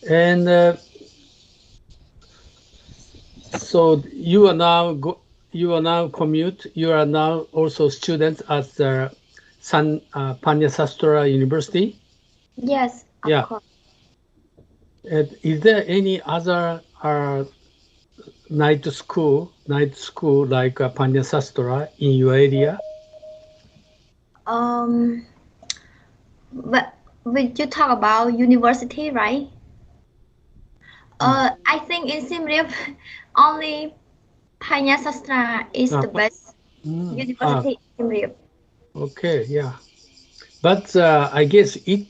And so you are now you are now commute. You are now also student at the San Panya Sastra University. Yes, of Yeah. course. And is there any other night school like Panya Sastra in your area? Um, but would you talk about university, right? Mm. I think in Siem Reap, only Panya Sastra is Ah, the best mm, university in Siem Reap. okay, yeah. But I guess it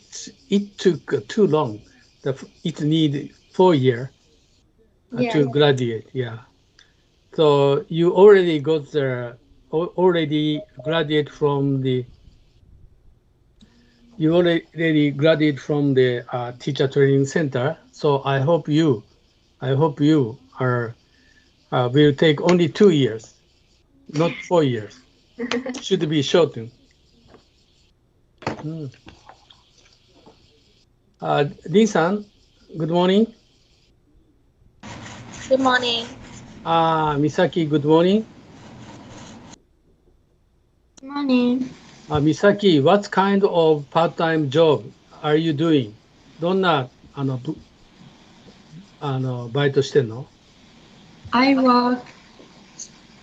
took too long. It need 4 year Yes. to graduate. Yeah. So you already got the already graduate from the you already graduate from the teacher training center. So I hope you are will take only 2 years, not 4 years. Should be shortened. Mm. Lin-san, good morning. Good morning. Misaki, good morning. Morning. Misaki, what kind of part-time job are you doing? どんなバイトしてんの？ I work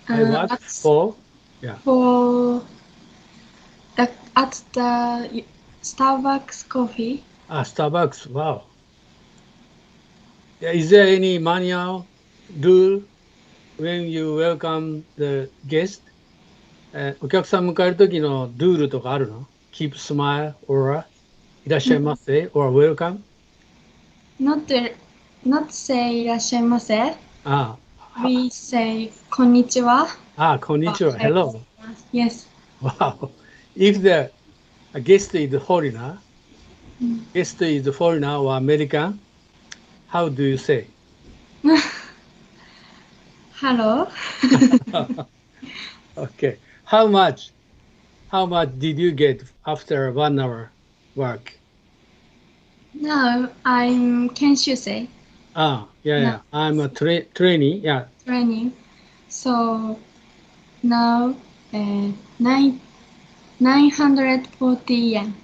I work at for, yeah. for at the Starbucks coffee. Starbucks. Wow. Yeah, is there any manual rule when you welcome the guest? お客さん迎える時のルールとかあるの？ Keep smile or いらっしゃいませ or welcome? Not say いらっしゃいませ. あ We say こんにちは. こんにちは. Hello. Yes. Wow. If the guest is foreigner, or American, how do you say? Hello. Okay. How much did you get after 1 hour work? No, I'm Kenshusei Yeah. I'm a trainee. Yeah. training. So now 940 yen.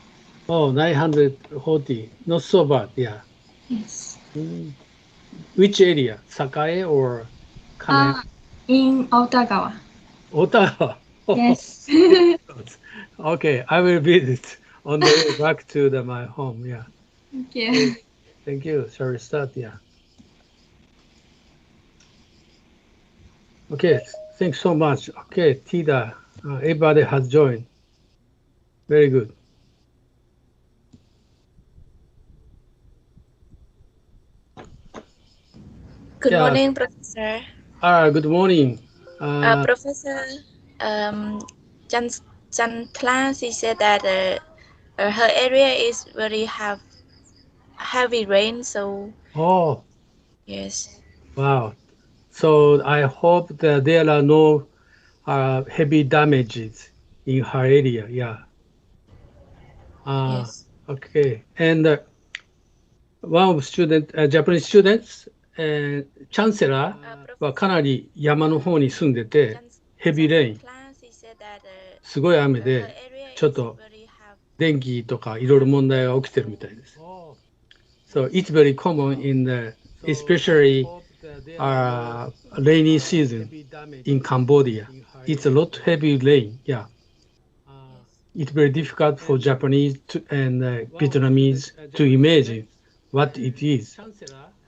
Oh, 940. Not so bad. Yeah. Yes. Which area? Sakae or Kane? In Otagawa. Ottawa. Yes. Okay, I will visit on the way back to my home. Yeah. Thank you. Thank you. Shall we start? Yeah. Okay. Thanks so much. Okay, Tida. Everybody has joined. Very good. Good Yeah. morning, Professor. Good morning. Professor Jan Chantla, she said that her area is very heavy rain. So Oh, yes, wow. So I hope that there are no heavy damages in her area. Yeah. yes. Okay. And one of Japanese students, チャンセラーはかなり山の方に住んでて、ヘビーレイン、すごい雨で、ちょっと電気とかいろいろ問題が起きてるみたいです。So it's very common in especially rainy season in Cambodia. It's a lot heavy rain. Yeah. It's very difficult for Japanese and Vietnamese to imagine what it is.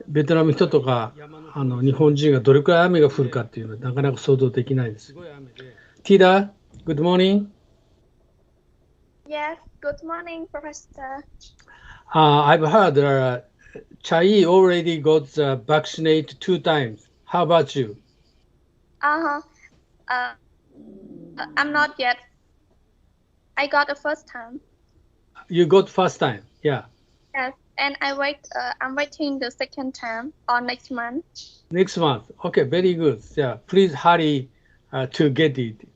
ベトナムの人とか日本人がどれくらい雨が降るかっていうのはなかなか想像できないです。Tida, good morning. Yes, good morning, Professor. I've heard Chai already got vaccinated 2 times. How about you? Uh-huh. I'm not yet. I got the first time. You got first time, yeah. Yes, and I'm waiting the second time or next month. Next month. Okay, very good. Yeah, please hurry to get it.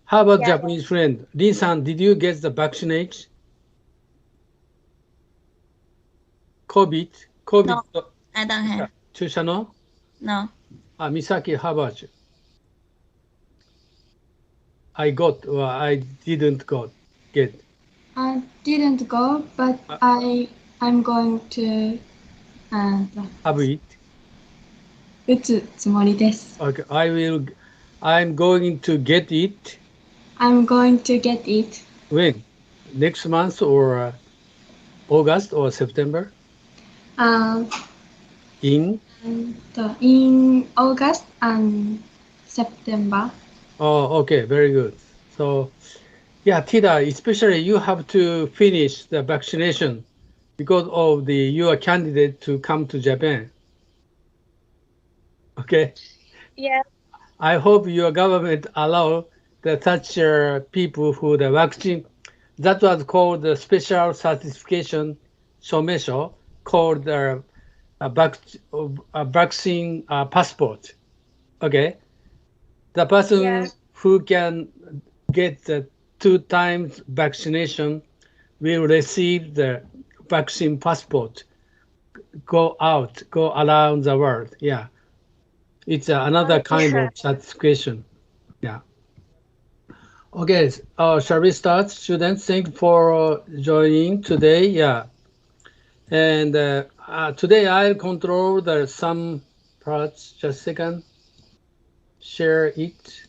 How about Japanese friend? Lin-san, did you get the vaccination? COVID? COVID. No, I don't have. 注射の No. 美咲 how about you? I got or I didn't get. I didn't go, but I'm going to Have it? 打つつもりです。Okay, I'm going to get it. I'm going to get it. When? Next month or August or September? In In August and September. Oh, okay, very good. So, yeah, Tida, especially you have to finish the vaccination because of your candidate to come to Japan. Okay, Yeah. I hope your government allow the such people who the vaccine that was called the special certification shomesho called the vaccine passport. Okay, the person Yeah. who can get the 2 times vaccination will receive the vaccine passport, go around the world. Yeah, it's another kind Yeah. of certification. Yeah. Okay, shall we start, students? Thank you for joining today. Yeah, and today I'll control some parts. Just a second. Share it.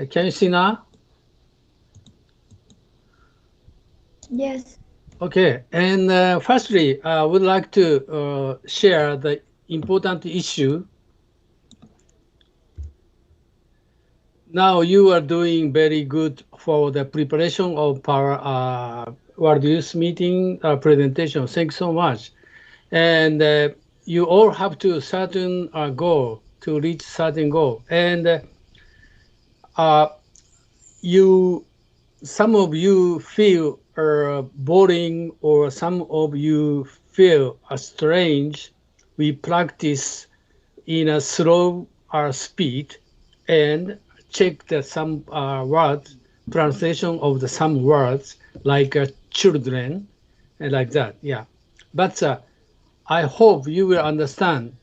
Can you see now? Yes. Okay, and firstly, I would like to share the important issue. Now you are doing very good for the preparation of our World Youth Meeting presentation. Thanks so much. And you all have to certain goal to reach certain goal. And some of you feel boring or some of you feel strange. We practice in a slow speed and check some words, translation of some words like children and like that. Yeah. But I hope you will understand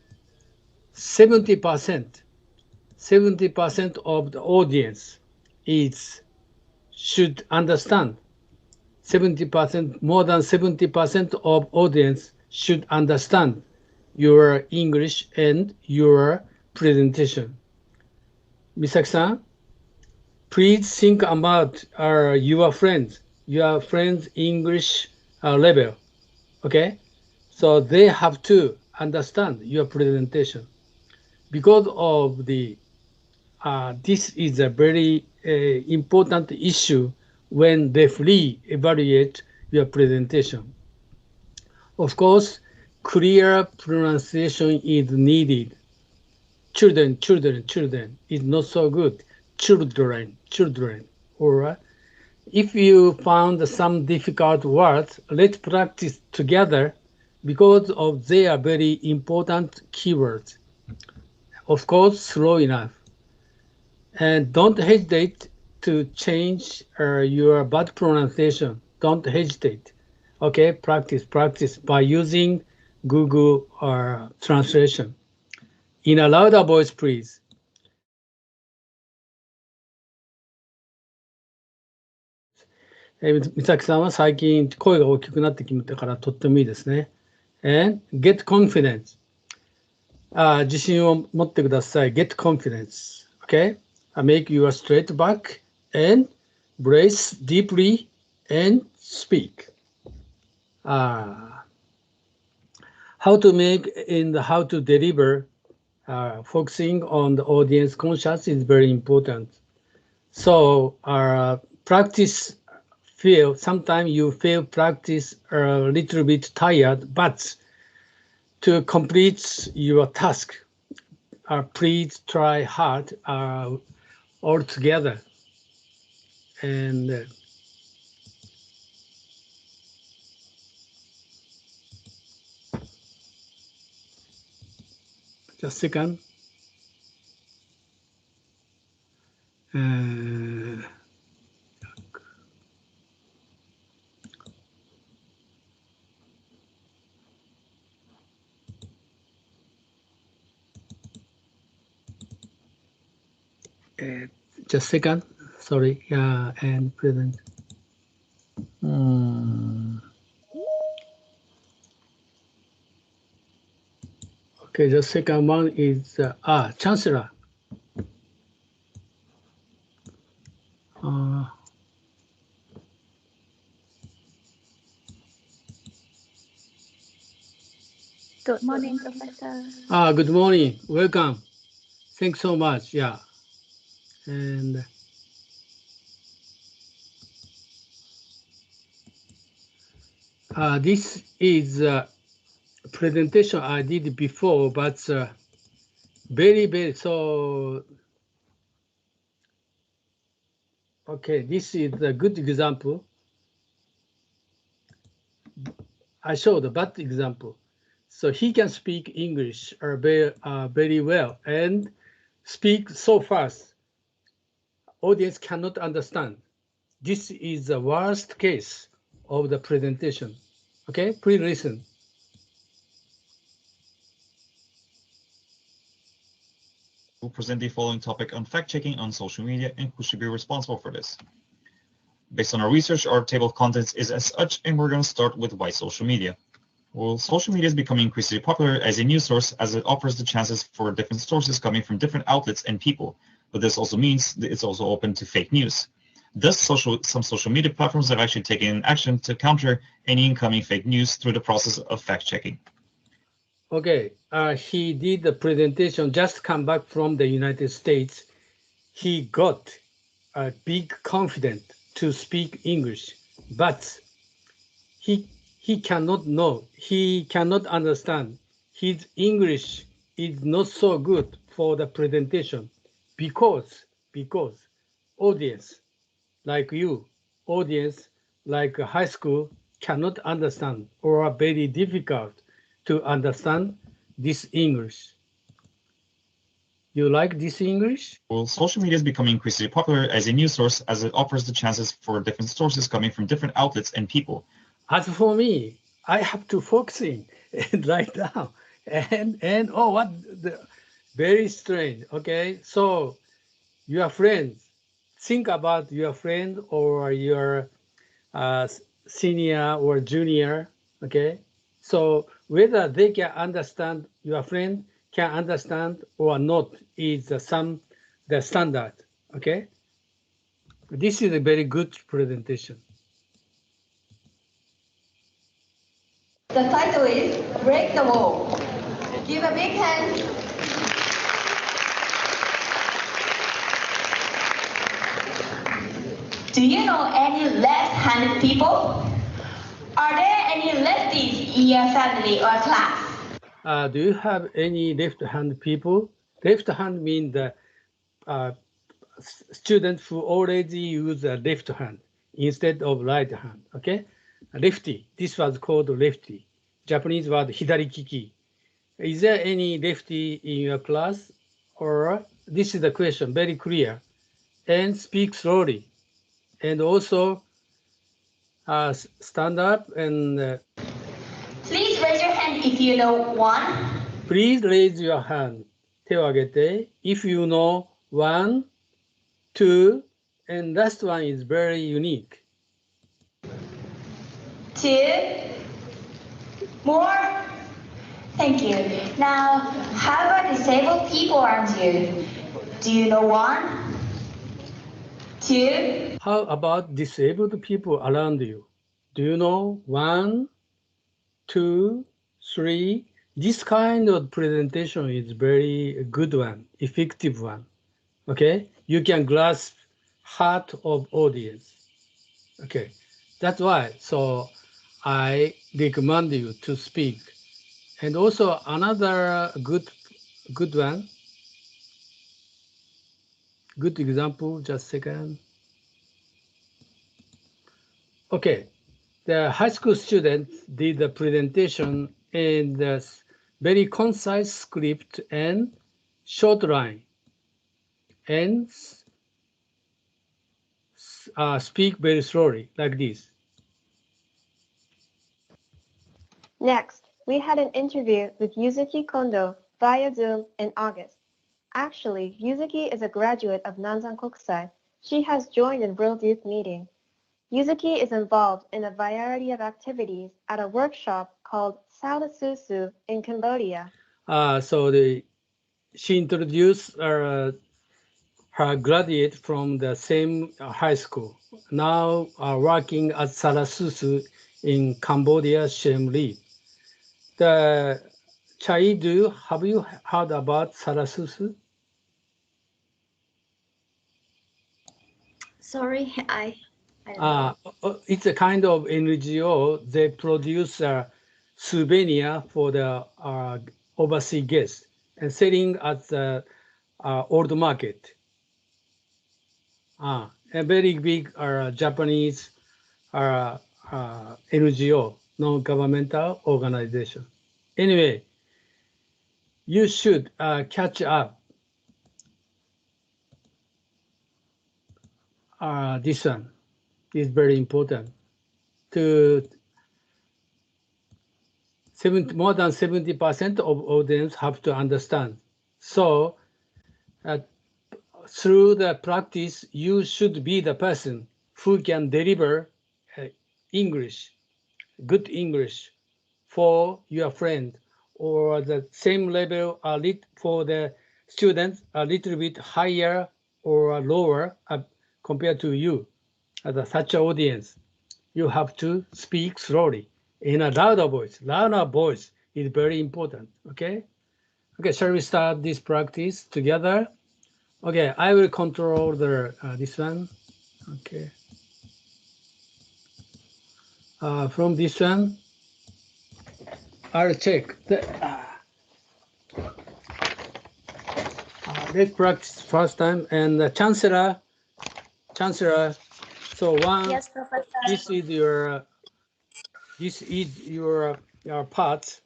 70%, 70% of the audience should understand 70%, more than 70% of audience should understand your English and your presentation. Misaki-san, please think about your friends English level, okay? So they have to understand your presentation. Because of this is a very important issue when they fully evaluate your presentation. Of course, clear pronunciation is needed. Children, children, children is not so good. Children, children. Or if you found some difficult words, let's practice together because of they are very important keywords. Of course, slow enough. And don't hesitate to change your bad pronunciation. Don't hesitate. Okay, practice by using Google Translation. In a louder voice, please. 美咲さんは最近声が大きくなってきたからとってもいいですね。And get confidence. 自信を持ってください。Get confidence. Okay? Make your straight back and brace deeply and speak. How to make and how to deliver, focusing on the audience conscious is very important. So practice sometimes you feel practice a little bit tired, but to complete your task, please try hard all together. And just a second. just a second. Sorry. Yeah, and present. Okay, the second one is Chancellor. Good morning, Professor. Good morning. Welcome. Thanks so much. Yeah. And this is a presentation I did before, but very so. Okay, this is a good example. I showed a bad example. So he can speak English very well and speak so fast. Audience cannot understand. This is the worst case of the presentation. Okay, please listen. We'll present the following topic on fact-checking on social media and who should be responsible for this. Based on our research, our table of contents is as such, and we're going to start with why social media. Well, social media is becoming increasingly popular as a news source as it offers the chances for different sources coming from different outlets and people. But this also means that it's also open to fake news. Thus, some social media platforms have actually taken action to counter any incoming fake news through the process of fact-checking. Okay, he did the presentation, just come back from the United States. He got a big confidence to speak English, but he cannot know, he cannot understand. His English is not so good for the presentation because audience like you, audience like high school cannot understand or are very difficult to understand this English. You like this English? Well, social media is becoming increasingly popular as a news source as it offers the chances for different sources coming from different outlets and people. As for me, I have to focusing right now. And oh, what very strange. Okay, so your friends, think about your friend or your senior or junior. Okay, so whether they can understand, your friend can understand or not is the standard. Okay, this is a very good presentation. The title is Break the Wall. Give a big hand. Do you know any left-handed people? Are there any lefties in your family or class? Do you have any left-hand people? Left hand means the students who already use a left hand instead of right hand. Okay, lefty. This was called lefty. Japanese word hidarikiki. Is there any lefty in your class? Or this is the question, very clear. And speak slowly. And also stand up and Please raise your hand if you know one. please raise your hand. 手を挙げて. If you know one, two, and last one is very unique. 2 more. Thank you. Now, how about disabled people around you? Do you know one? 2 How about disabled people around you? Do you know one, two, three? This kind of presentation is very good one, effective one. Okay, you can grasp heart of audience. Okay, that's why. So I recommend you to speak. And also another good one, good example. Just a second. Okay, the high school students did the presentation in the very concise script and short line, and speak very slowly like this. Next, we had an interview with Yuzuki Kondo via Zoom in August. Actually, Yuzuki is a graduate of Nanzan Kokusai. She has joined in World Youth Meeting. Yuzuki is involved in a variety of activities at a workshop called Salasusu in Cambodia. She introduced her graduate from the same high school, now working at Salasusu in Cambodia, Siem Reap. The Chaidu, have you heard about Salasusu? Sorry, I don't know. It's a kind of NGO. They produce a souvenir for the overseas guests and selling at the old market. A very big Japanese NGO, non-governmental organization. Anyway, you should catch up this one. Is very important to more than 70% of audience have to understand. So through the practice, you should be the person who can deliver English, good English for your friend, or the same level for the students a little bit higher or lower compared to you. As such an audience, you have to speak slowly in a louder voice. Louder voice is very important, okay? Okay, shall we start this practice together? Okay, I will control this one, okay. From this one, I'll check. Let's practice first time, and Chancellor, so one, Yes, Professor. this is your part.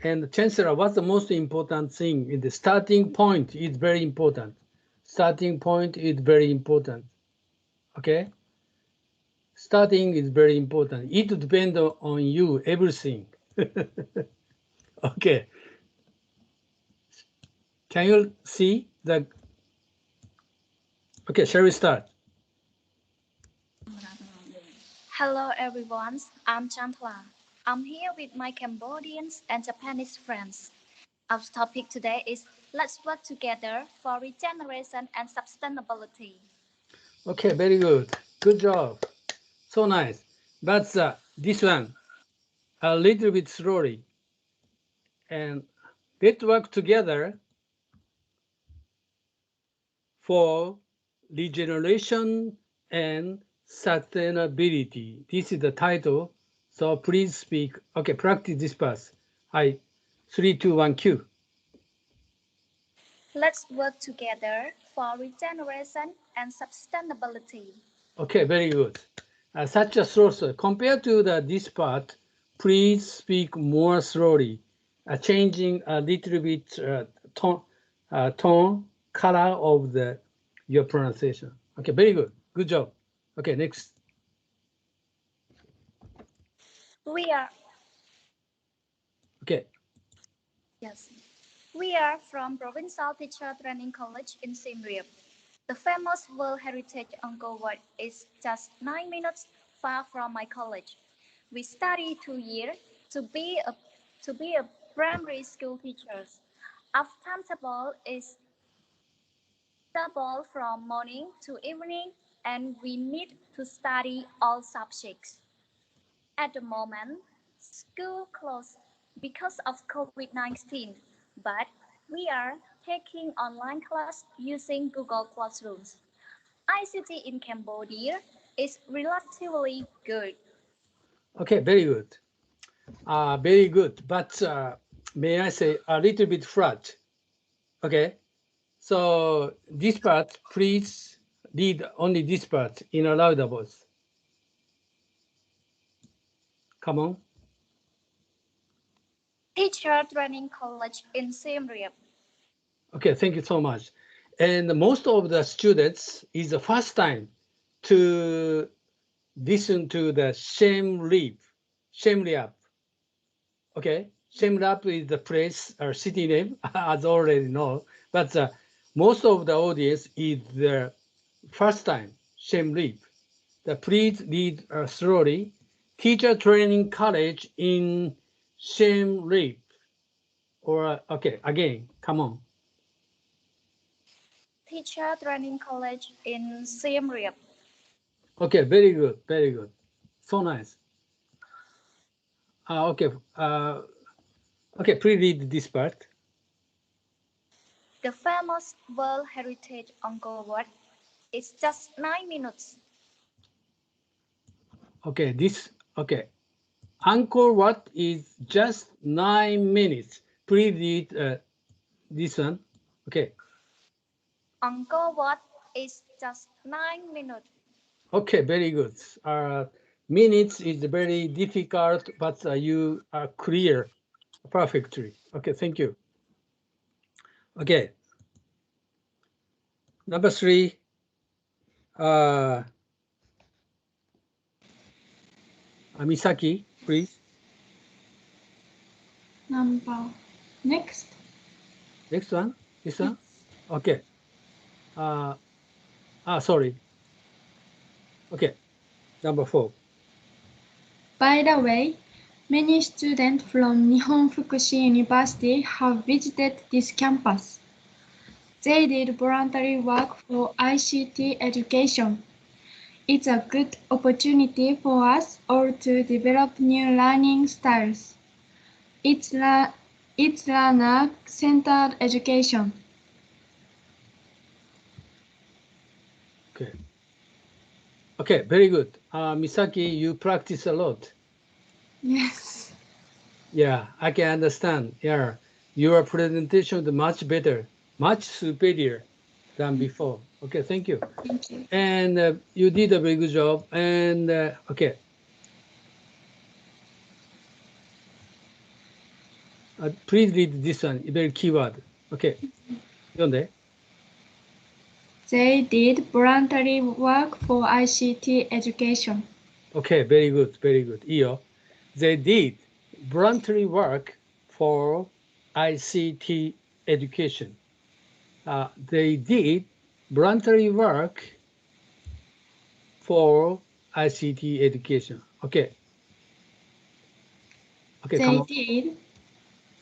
And Chancellor, what's the most important thing in the starting point is very important. Starting point is very important, okay? Starting is very important. It depends on you, everything. Okay. Can you see the, okay, shall we start? Hello, everyone. I'm Chantla. I'm here with my Cambodians and Japanese friends. Our topic today is Let's Work Together for Regeneration and Sustainability. Okay, very good. Good job. So nice. But this one, a little bit slowly. And let's work together for regeneration and sustainability. This is the title. So please speak. Okay, practice this part. Hi, 3, 2, 1, cue. Let's work together for regeneration and sustainability. Okay, very good. Such a source. Compared to this part, please speak more slowly, changing a little bit tone, color of your pronunciation. Okay, very good. Good job. Okay, next. We are Okay. Yes. We are from Provincial Teacher Training College in Siem Reap. The famous World Heritage Angkor Wat is just 9 minutes far from my college. We study 2 years to be a primary school teacher. Our timetable is double from morning to evening, and we need to study all subjects. At the moment, school closed because of COVID-19, but we are taking online class using Google Classrooms. ICT in Cambodia is relatively good. Okay, very good. Very good. But may I say a little bit flat? Okay. So this part, please read only this part in a louder voice. Come on. Teacher Training College in Siem Reap. Okay, thank you so much. And most of the students is the first time to listen to the Siem Reap. Okay, Siem Reap is the place or city name, as already know. But most of the audience is the first time, Shem Reap. Please read slowly. Teacher training college in Shem Reap. Or, okay, again, come on. Teacher training college in Siem Reap. Okay, very good, very good. So nice. Okay, okay, please read this part. The famous World Heritage Angkor Wat is just 9 minutes. Okay, okay. Angkor Wat is just 9 minutes. Please read this one. Okay. Angkor Wat is just 9 minutes. Okay, very good. Minutes is very difficult, but you are clear perfectly. Okay, thank you. Okay. Number 3. Misaki, please. Next. Next one. This one. Okay. Sorry. Okay. Number 4. By the way, many students from Nihon Fukushi University have visited this campus. They did voluntary work for ICT education. It's a good opportunity for us all to develop new learning styles. It's learner-centered education. Okay. Okay, very good. Misaki, you practice a lot. Yes. Yeah, I can understand. Yeah, your presentation is much better, much superior than before. Okay, thank you. Thank you. And you did a very good job. And okay. Please read this one, very keyword. Okay. 読んで。They did voluntary work for ICT education. Okay, very good, very good. いいよ。They did voluntary work for ICT education. They did voluntary work for ICT education. Okay. Okay, They come on. did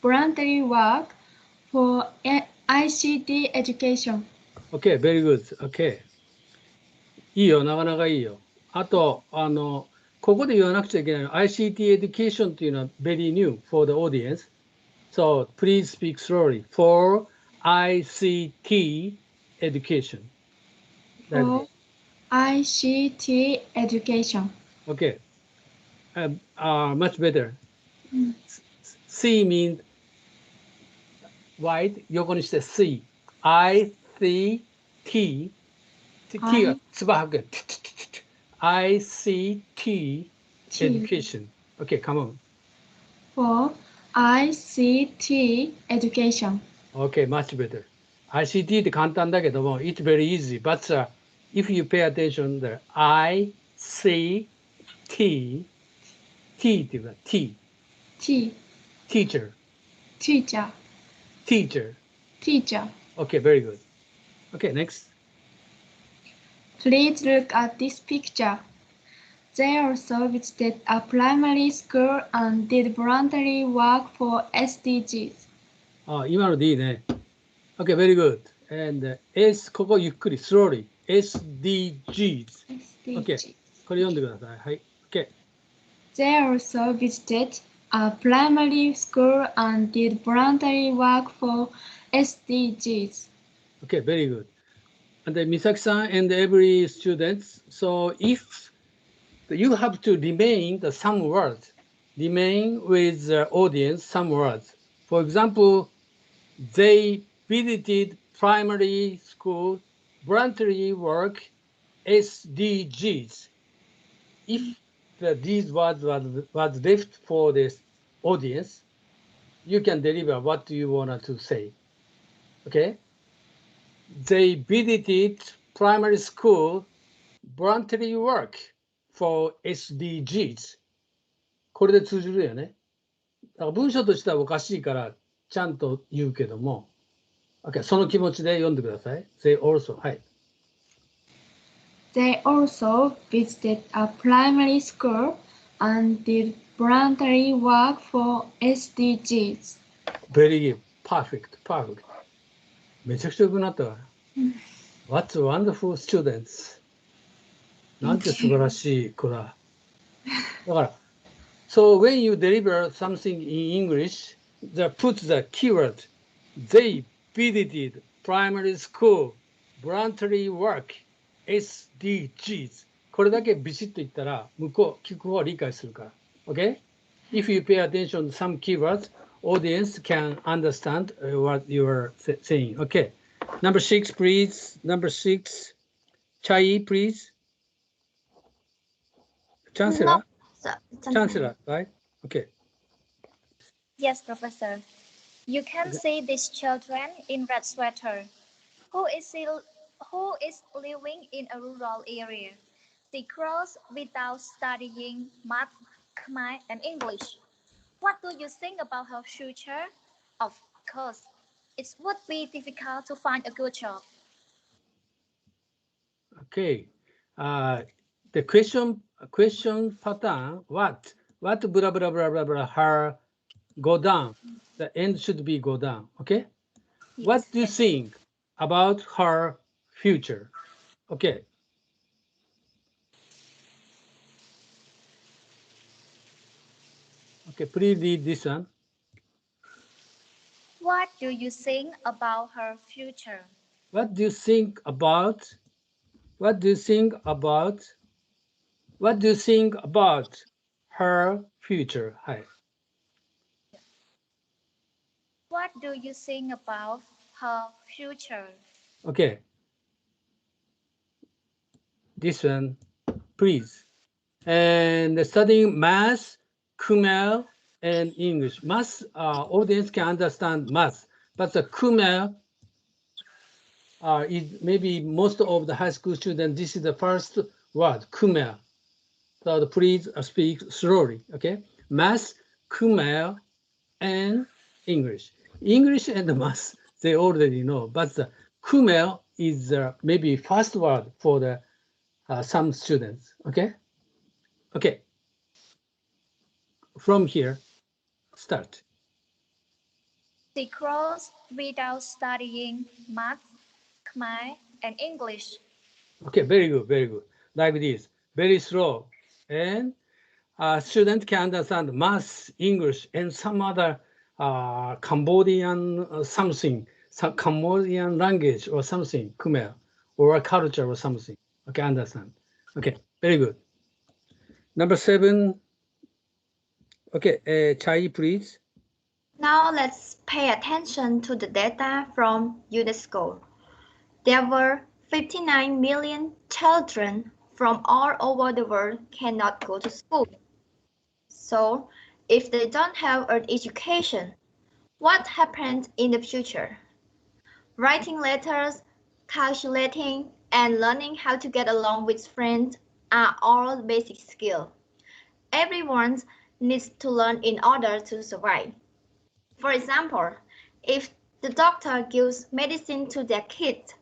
voluntary work for ICT education. Okay, very good. Okay. いいよ、なかなかいいよ。あと、ここで言わなくちゃいけないの ICT education っていうのは very new for the audience. So please speak slowly. For ICT education. For ICT education. Okay. Much better. C means wide. 横にして C. ICT. T がつば吐く。ICT education. Okay, come on. For ICT education. Okay, much better. ICT って簡単だけども、it's very easy. But if you pay attention, the ICT, T っていうか T. T. Teacher. Teacher. Teacher. Teacher. Okay, very good. Okay, next. Please look at this picture. They also visited a primary school and did voluntary work for SDGs. 今のでいいね。Okay, very good. And S ここゆっくり slowly. SDGs. Okay. これ読んでください。はい。Okay. They also visited a primary school and did voluntary work for SDGs. Okay, very good. And Misaki-san and every student, so if you have to remain some words, remain with the audience some words. For example, they visited primary school, voluntary work, SDGs. If these words was left for this audience, you can deliver what you want to say. Okay? They visited primary school, voluntary work for SDGs. これで通じるよね。だから文章としてはおかしいからちゃんと言うけども、OK、その気持ちで読んでください。They also、はい。They also visited a primary school and did voluntary work for SDGs. Very good. Perfect. Perfect. めちゃくちゃ良くなったわ。What wonderful students. なんて素晴らしい子だ。だから、So when you deliver something in English, put the keyword, they visited primary school, voluntary work, SDGs. これだけビシッと言ったら、向こう、聞く方は理解するから。Okay? If you pay attention to some keywords, audience can understand what you are saying. Okay. Number 6, please. Number 6. Chai, please. Chancellor? No, sir. Chancellor, right? Okay. Yes, Professor. You can see these children in red sweater. Who is living in a rural area? They cross without studying math, Khmer, and English. What do you think about her future? Of course, it would be difficult to find a good job. Okay. The question pattern, what blah, blah, blah, blah, blah, her go down. The end should be go down. Okay. Yes. What do you think about her future? Okay. Okay, please read this one. What do you think about her future? What do you think about her future? Hi. What do you think about her future? Okay. This one, please. And studying math, Khmer, and English. Math, audience can understand math, but the Khmer is maybe most of the high school students, this is the first word, Khmer. So please speak slowly, okay? Math, Khmer, and English. English and math, they already know, but the Khmer is maybe first word for the some students, okay? Okay. From here, start. They cross without studying math, Khmer, and English. Okay, very good, very good. Like this, very slow. And student can understand math, English, and some other Cambodian something, some Cambodian language or something, Khmer, or a culture or something. Okay, understand. Okay, very good. Number 7. Okay, Chai, please. Now let's pay attention to the data from UNESCO. There were 59 million children from all over the world cannot go to school. So, if they don't have an education, what happens in the future? Writing letters, calculating, and learning how to get along with friends are all basic skills. Everyone needs to learn in order to survive. For example, if the doctor gives medicine to their kid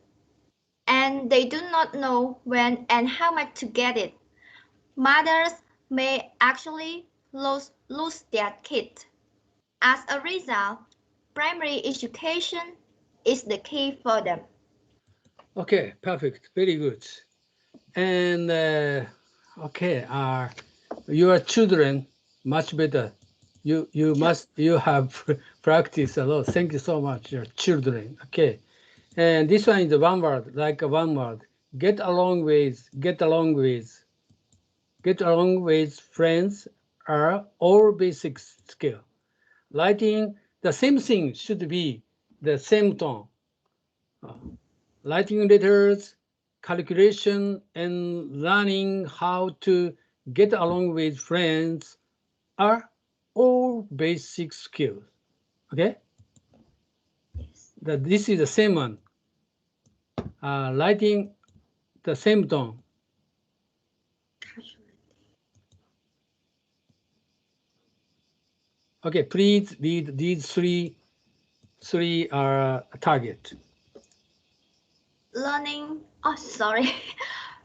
and they do not know when and how much to get it, mothers may actually lose their kid. As a result, primary education is the key for them. Okay, perfect, very good. And okay, your children much better. You have practiced a lot. Thank you so much, your children. Okay, and this one is one word, like one word. Get along with friends are all basic skill. Writing the same thing should be the same tone. Writing letters, calculation, and learning how to get along with friends are all basic skills. Okay? Yes. This is the same one. Writing the same tone. Okay, please read these 3 three target. Learning, oh sorry,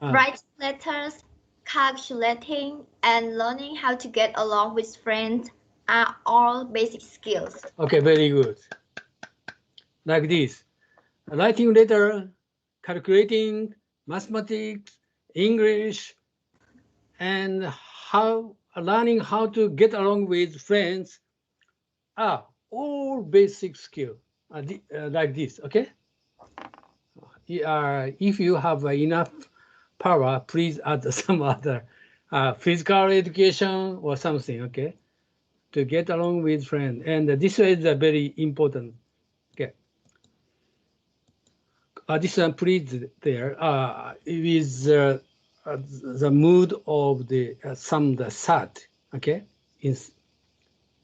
Uh, writing letters, calculating, and learning how to get along with friends are all basic skills. Okay, very good. Like this, writing letter, calculating, mathematics, English, and learning how to get along with friends are all basic skills like this, okay? If you have enough power, please add some other physical education or something, okay? To get along with friends. And this is very important, okay? This one, please, there. With the mood of the sad, okay?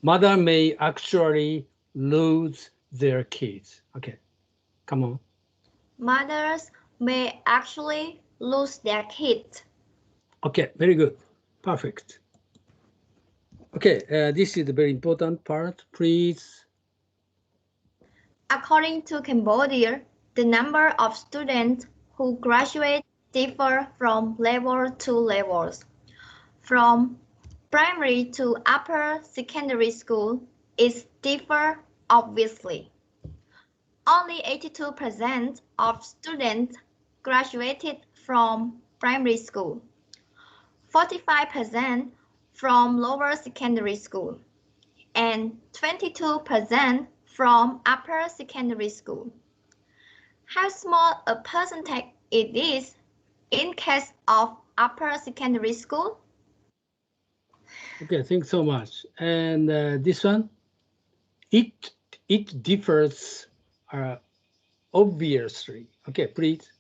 Mother may actually lose their kids. Okay, come on. Mothers may actually lose their kids. Okay, very good. Perfect. Okay, this is the very important part, please. According to Cambodia, the number of students who graduate differ from level to levels. From primary to upper secondary school is differ obviously. Only 82% of students graduated from primary school, 45% from lower secondary school, and 22% from upper secondary school. How small a percentage it is in case of upper secondary school? Okay, thanks so much. And this one, it differs obviously. Okay, please.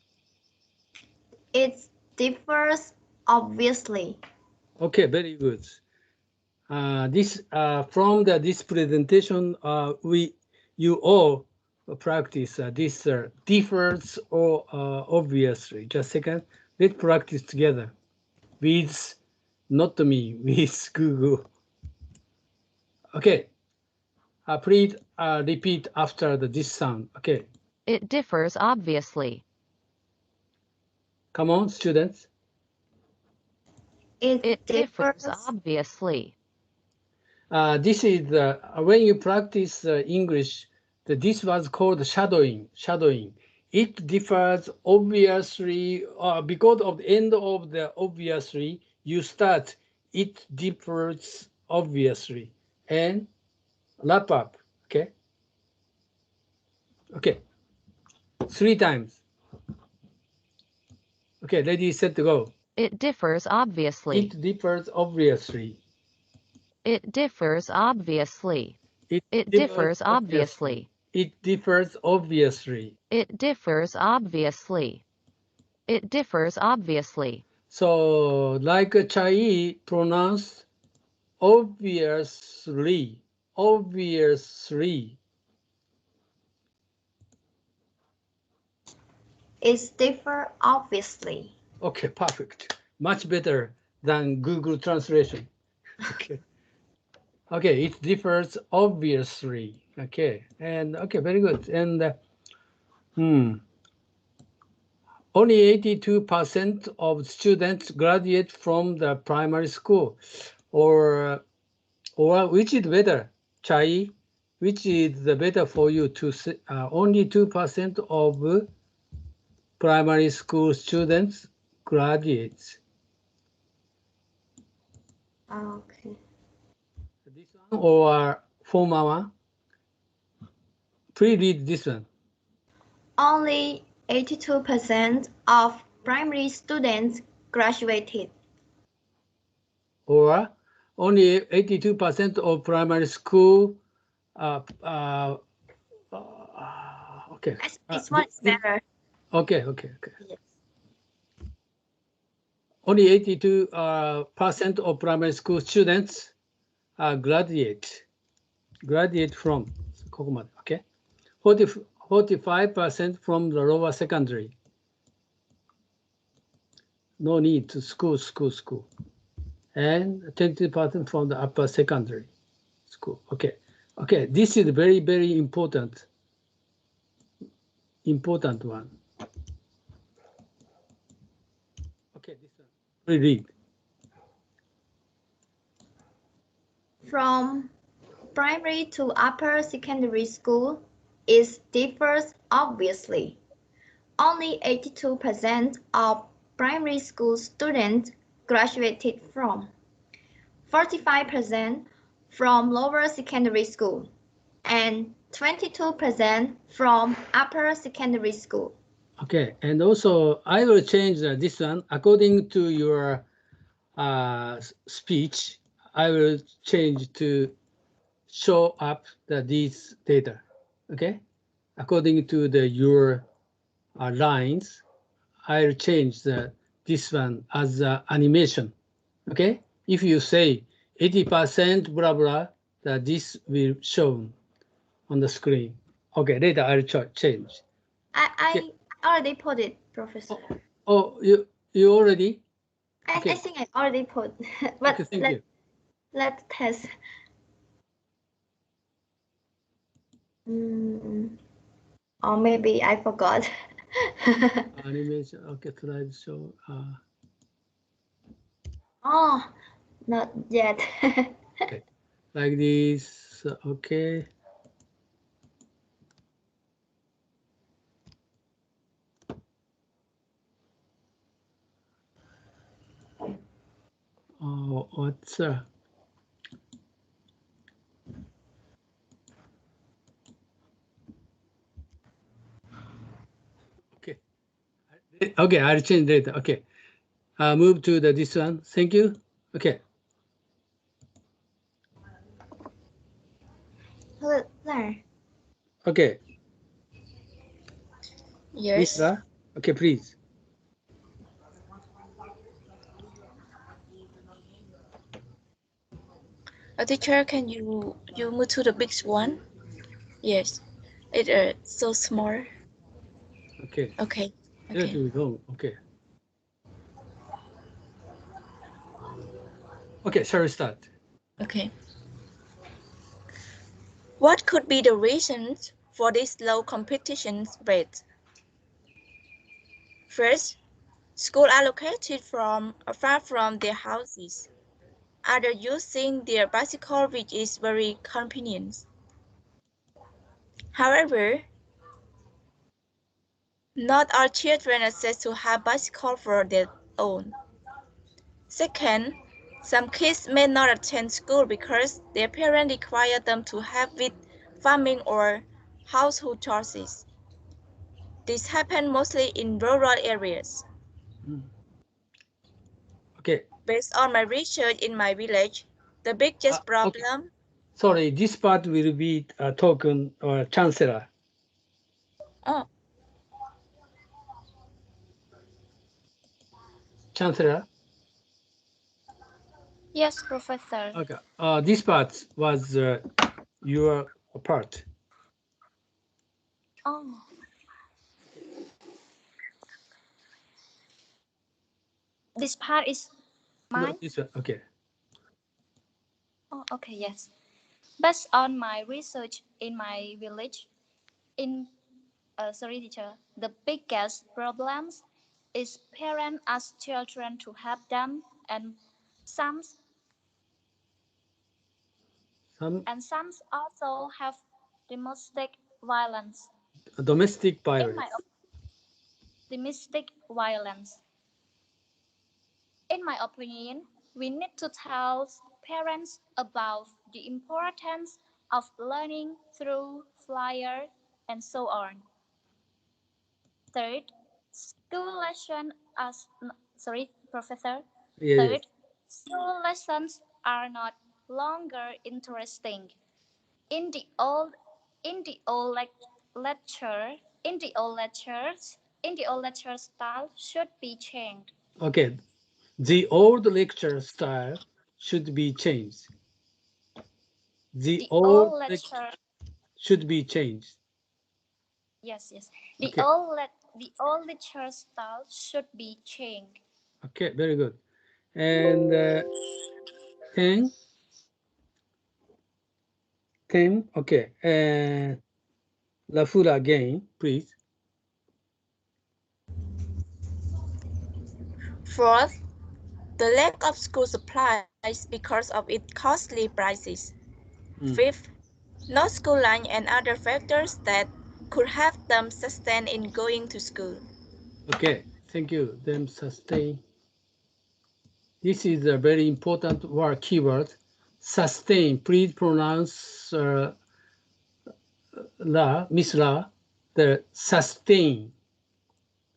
It differs obviously. Okay, very good. This from this presentation, you all practice this differs or obviously. Just a second. Let's practice together with not me, with Google. Okay. Please repeat after this sound. Okay. It differs obviously. Come on, students. It differs obviously. This is when you practice English, this was called shadowing. Shadowing. It differs obviously because of the end of the obviously. You start. It differs obviously and wrap up. Okay. Okay. 3 times. Okay. Ready, set, to go. It differs obviously. It differs obviously. It differs obviously. It differs obviously. It differs obviously. It differs obviously. It differs obviously. So, like Chai pronounced obviously. Obviously. It's differ obviously. Okay, perfect. Much better than Google Translation. Okay. Okay, it differs obviously. Okay, and okay, very good. And only 82% of students graduate from the primary school, or which is better, Chai? Which is the better for you to say? Only 2% of primary school students graduates. Okay. This one or former one? Please read this one. Only 82% of primary students graduated. Or only 82% of primary school. Okay. This one is better. Okay. Yes. Only 82% of primary school students graduate from ここまで okay. 45% from the lower secondary. No need to school. And 20% from the upper secondary school. Okay. This is very, very important. important one. Okay, this one. Please read. From primary to upper secondary school, it differs obviously. Only 82% of primary school students graduated from, 45% from lower secondary school, and 22% from upper secondary school. Okay, and also I will change this one according to your speech. I will change to show up these data. Okay, according to your lines, I'll change this one as animation. Okay, if you say 80% blah blah, this will show on the screen. Okay, later I'll change. I already put it, Professor. Oh, you already? I think I already put, but okay, thank you. Let's test. Or maybe I forgot. Animation, okay, slideshow. Oh, not yet. Okay. Like this, okay. Oh, what's okay. Okay, I'll change later. Okay. Move to this one. Thank you. Okay. There. Okay. Yes. Lisa. Okay, please. Teacher, can you move to the big one? Yes. It so small. Okay. Okay. Relatively long. Okay. Okay, shall we start? Okay. What could be the reasons for this low competition rate? First, schools are located far from their houses. Others using their bicycle, which is very convenient. However, not all children access to have bicycle for their own. Second, some kids may not attend school because their parents require them to help with farming or household chores. This happens mostly in rural areas. Okay. Based on my research in my village, the biggest problem... Okay. Sorry, this part will be a token or chancellor. Oh. Chancellor? Yes, Professor. Okay. This part was your part. Oh. This part is mine? No, this one. Okay. Oh, okay, yes. Based on my research in my village, sorry teacher, the biggest problems is parents ask children to help them and some also have domestic violence. Domestic violence. Domestic violence. In my opinion, we need to tell parents about the importance of learning through flyers and so on. Third, school lessons Professor. Yes. Third, school lessons are not longer interesting. In the old lecture style should be changed. Okay, the old lecture style should be changed. The old lecture should be changed. Yes. The old lecture style should be changed. Okay, very good. And 10, okay. Lafula again, please. Fourth, the lack of school supplies because of its costly prices. Fifth, no school lunch and other factors that could have them sustain in going to school. Okay, thank you. Them sustain. This is a very important word keyword. Sustain. Please pronounce Miss La, the sustain.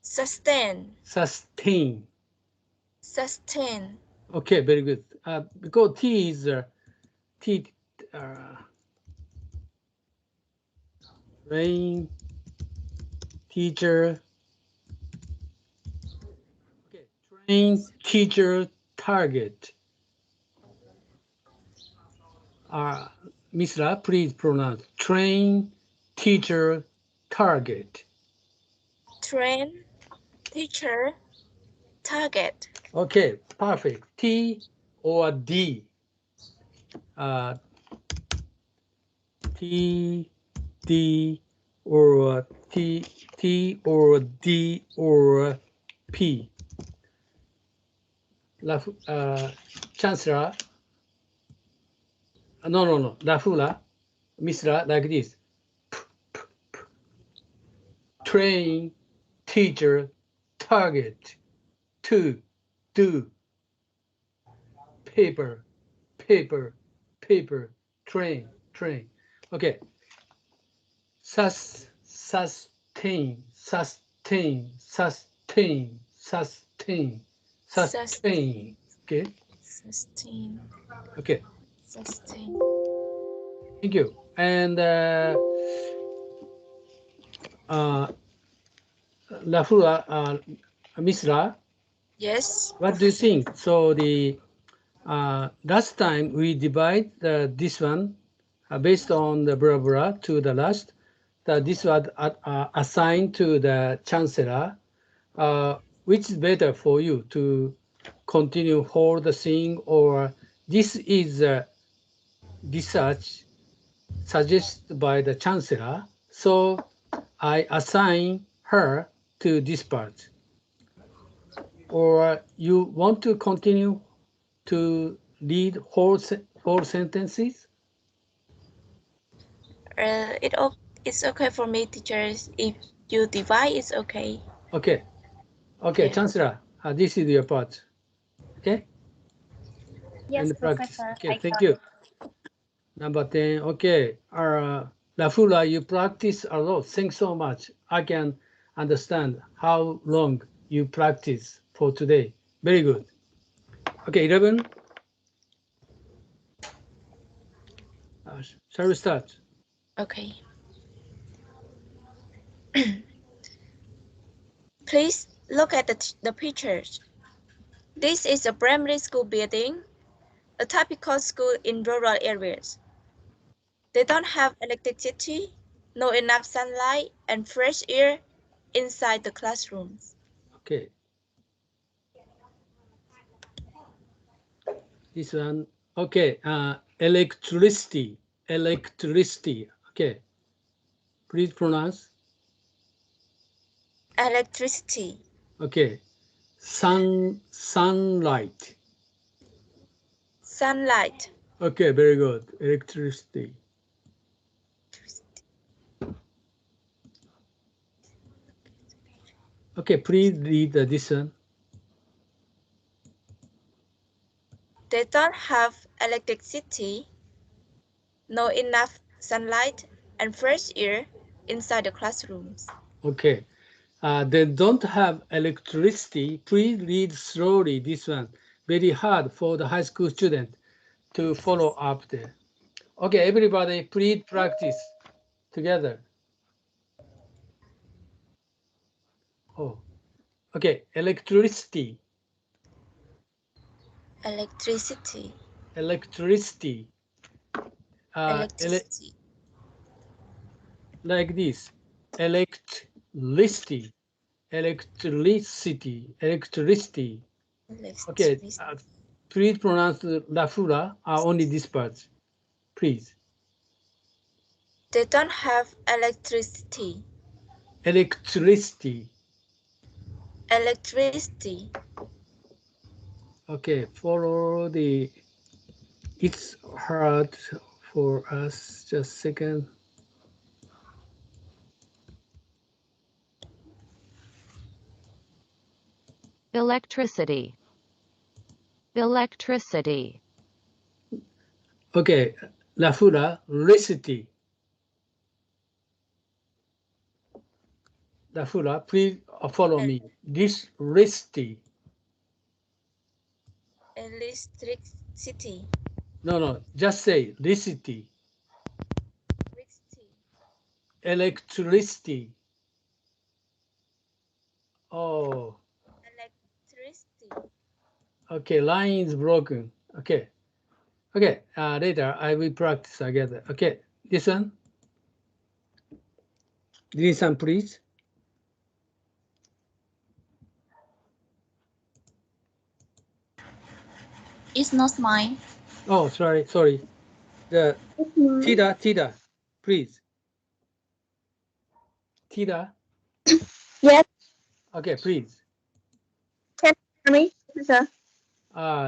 Sustain. Sustain. Sustain. Okay, very good. Because T is T. Train, teacher. Okay, train, teacher, target. Miss La, please pronounce train, teacher, target. Train, teacher, target. Okay, perfect. T or D. T, D, or T or D or P. Chancellor. No. Lafula, Misra, like this. Train, teacher, target, to, do. Paper, train. Okay. Sustain. Okay. Sustain. Okay. Sustain. Thank you. And Lafula, Misra. Yes. What do you think? So the last time we divide this one based on the blah blah to the last. This was assigned to the chancellor. Which is better for you to continue whole the thing, or this is research suggested by the chancellor, so I assign her to this part. Or you want to continue to read whole sentences? It's okay for me, teachers. If you divide, it's okay. Okay, Yeah. Chancellor, this is your part. Okay. Yes, And practice. Professor. Okay, I thank got you. it. Number 10. Okay. Lafula, you practice a lot. Thanks so much. I can understand how long you practice for today. Very good. Okay, 11. Shall we start? Okay. Please look at the pictures. This is a primary school building, a typical school in rural areas. They don't have electricity, no enough sunlight, and fresh air inside the classrooms. Okay. This one. Okay. Electricity. Okay. Please pronounce. Electricity. Okay. Sunlight. Sunlight. Okay, very good. Electricity. Okay, please read this one. They don't have electricity, no enough sunlight, and fresh air inside the classrooms. Okay. They don't have electricity. Please read slowly this one. Very hard for the high school student to follow up there. Okay, everybody, please practice together. Oh, okay. Electricity. Electricity. Electricity. Electricity. Like this. Electricity. Electricity. Okay. Please pronounce Lafula only this part, please. They don't have electricity. Electricity. Electricity. Okay, follow the. It's hard for us. Just a second. Electricity. Electricity. Okay, Lafula, recity. Lafula, please follow me. This recity. Electricity. No, just say recity. Electricity. Oh, Electricity. okay, line is broken. Okay, later I will practice together. Okay, listen. Listen, please. It's not mine. Oh, sorry. The Tida, please. Tida. Yes. Okay, please. Can you hear me, sir?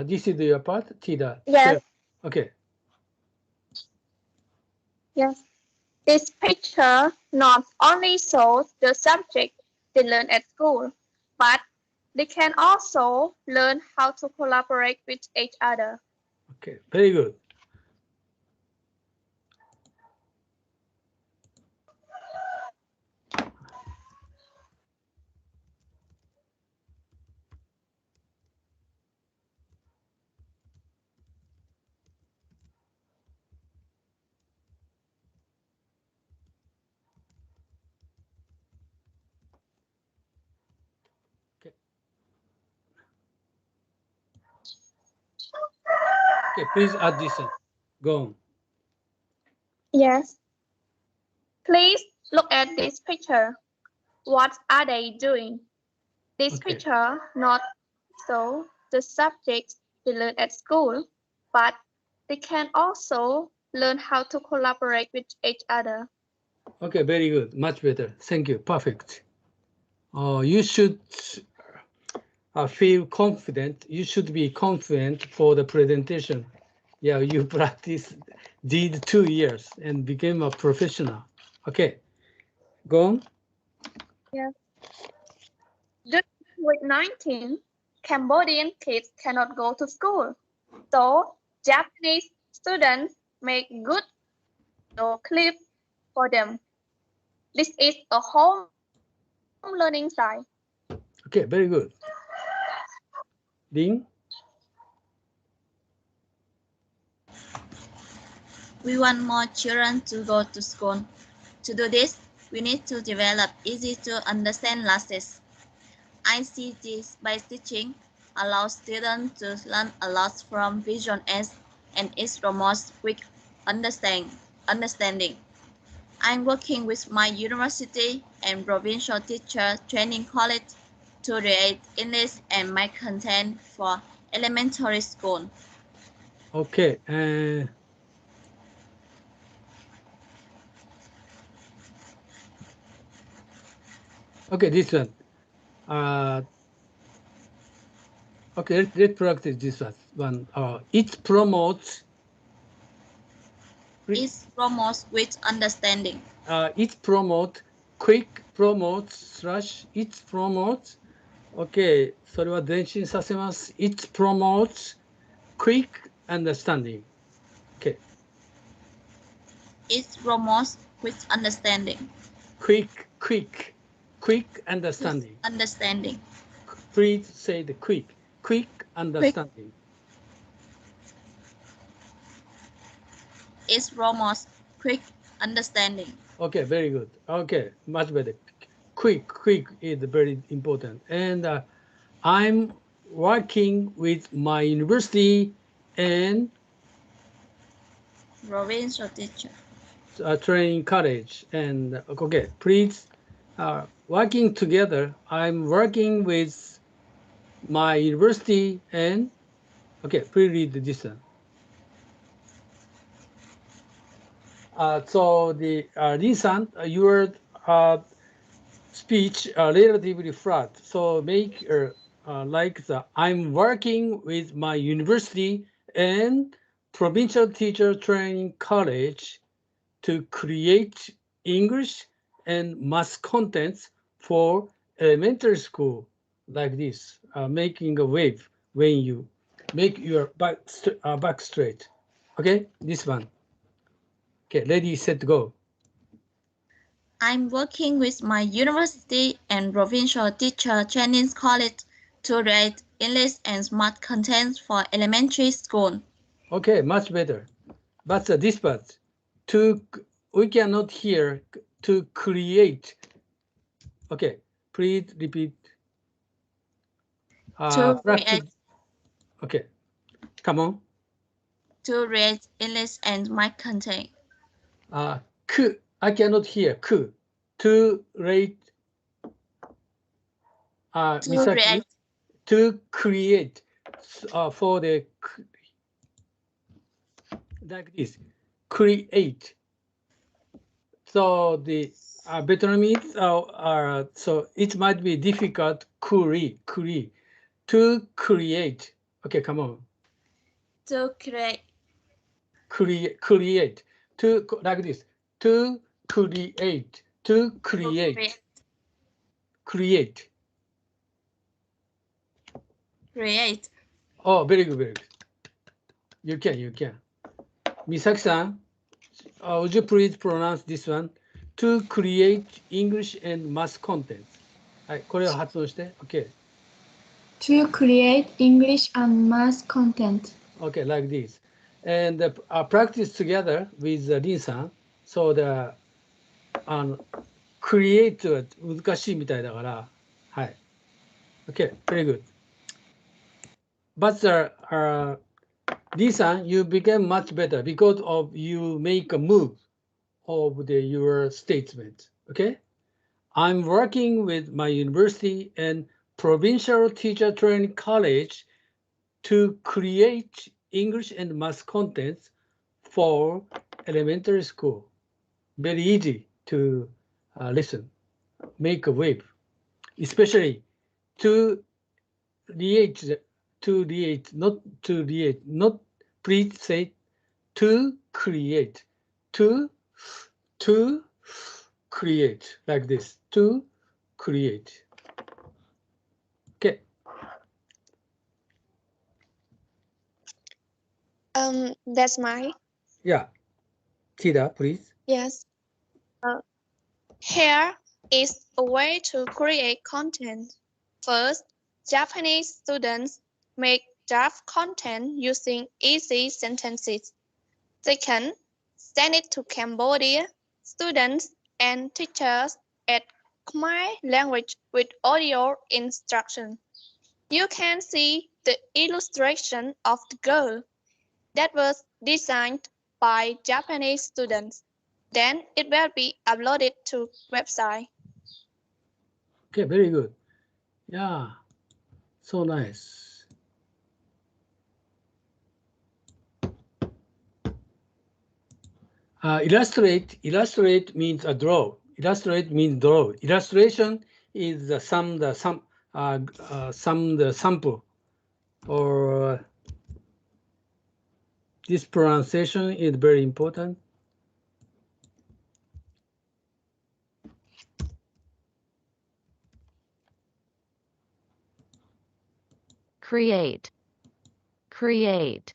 This is your part, Tida. Yes. Okay. Yes. This picture not only shows the subject they learn at school, but they can also learn how to collaborate with each other. Okay, very good. Okay, please add this one. Go on. Yes. Please look at this picture. What are they doing? This picture not so the subjects they learn at school, but they can also learn how to collaborate with each other. Okay, very good. Much better. Thank you. Perfect. You should feel confident. You should be confident for the presentation. Yeah, you practice, did 2 years and became a professional. Okay, go on. Yes. Due to COVID-19, Cambodian kids cannot go to school. So Japanese students make good video clips for them. This is a home learning style. Okay, very good. Ding. We want more children to go to school. To do this, we need to develop easy to understand classes. ICT by teaching allows students to learn a lot from visual aids and it promotes quick understanding. I'm working with my university and provincial teacher training college to create English and my content for elementary school. Okay. Okay, this one. Okay, let's practice this one. It promotes. It promotes with understanding. It promote quick promotes slash it promotes. Okay, それは前進させます。It promotes quick understanding. Okay. It promotes quick understanding. Quick understanding. Understanding. Please say the quick understanding. It promotes quick understanding. Okay, very good. Okay, much better. Quick is very important. And I'm working with my university and provincial teacher. Training college. And okay, please, working together. I'm working with my university and okay, please read this one. So the Lee-san, your speech relatively flat. So make like I'm working with my university and provincial teacher training college to create English and math contents for elementary school, like this, making a wave when you make your back straight. Okay, this one. Okay, ready, set, go. I'm working with my university and provincial teacher training college to write English and smart content for elementary school. Okay, much better. But this part, we cannot hear to create. Okay, please repeat. To Practice. create. Okay, come on. To read English and smart content. I cannot hear. To rate. Misaki, to create for the like this, create. So the Vietnamese are so it might be difficult. To create. Okay, come on. To create. Create. To like this. To create. To create. Create. Create. Oh, very good, very good. You can. Misaki-san, would you please pronounce this one? To create English and math content. はい、これを発音して。OK. To create English and math content. OK, like this. And practice together with Lin-san. So the create は難しいみたいだから。はい。OK, very good. But Lin-san, you became much better because of you make a move of your statement. Okay? I'm working with my university and provincial teacher training college to create English and math contents for elementary school. Very easy to listen, make a wave, especially to not please say to create, to create, like this, to create. Okay. That's my. Yeah. Tida, please. Yes. Here is a way to create content. First, Japanese students make draft content using easy sentences. Second, send it to Cambodia. Students and teachers add Khmer language with audio instruction. You can see the illustration of the girl that was designed by Japanese students. Then it will be uploaded to website. Okay, very good. Yeah, so nice. Illustrate means a draw. Illustrate means draw. Illustration is the sample, or this pronunciation is very important. Create. Create.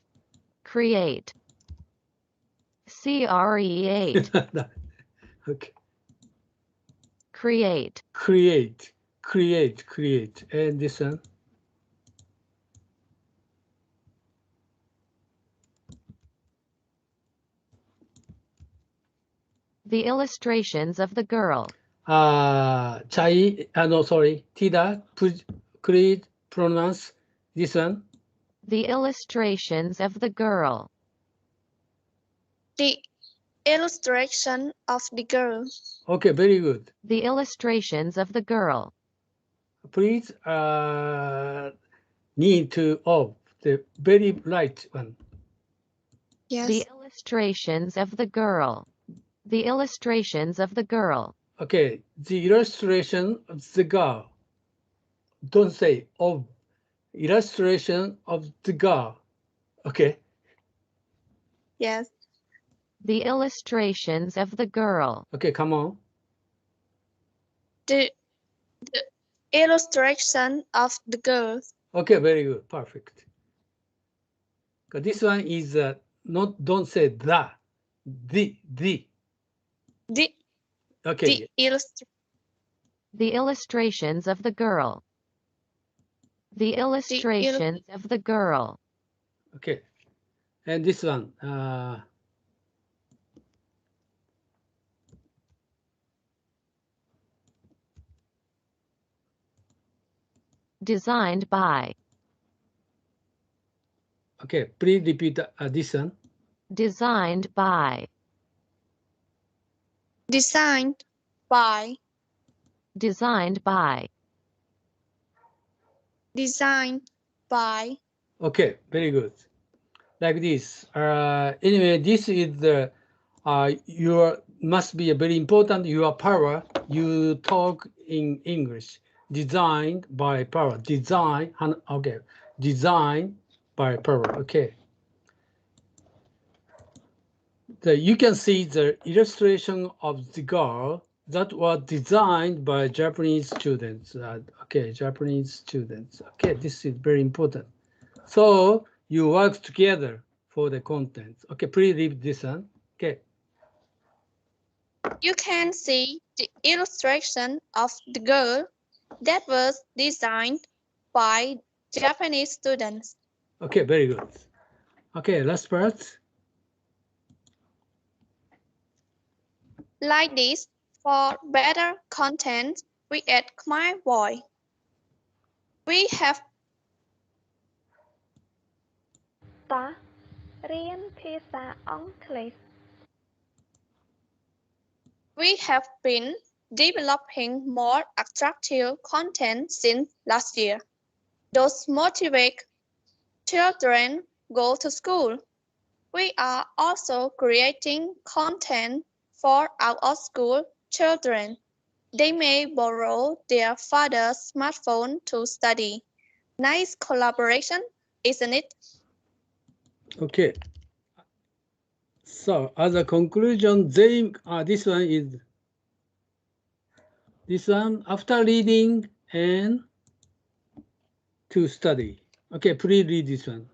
Create. CREate. Okay. Create. Create. And this one. The illustrations of the girl. Tida, please pronounce this one. The illustrations of the girl. The illustration of the girl. Okay, very good. The illustrations of the girl. Please need to off the very right one. Yes. The illustrations of the girl. The illustrations of the girl. Okay, the illustration of the girl. Don't say of. illustration of the girl. Okay. Yes. The illustrations of the girl. Okay, come on. The illustration of the girl. Okay, very good. Perfect. This one is not, don't say the. The. Okay. The illustrations of the girl. The illustrations of the girl. Okay. And this one. Designed by. Okay, please repeat this one. Designed by. Designed by. Designed by. Designed by. Okay, very good. Like this. Anyway, this is the your must be a very important. Your power. You talk in English. Designed by power. Design. Okay. Design by power. Okay. You can see the illustration of the girl that was designed by Japanese students. Okay, Japanese students. Okay, this is very important. So you work together for the content. Okay, please read this one. Okay. You can see the illustration of the girl that was designed by Japanese students. Okay, very good. Okay, last part. Like this, for better content, we add Khmer voice. We have តោះរៀនភាសាអង់គ្លេស We have been developing more attractive content since last year. Those motivate children go to school. We are also creating content for out-of-school children. They may borrow their father's smartphone to study. Nice collaboration, isn't it? Okay. So as a conclusion, this one is this one after reading and to study. Okay, please read this one.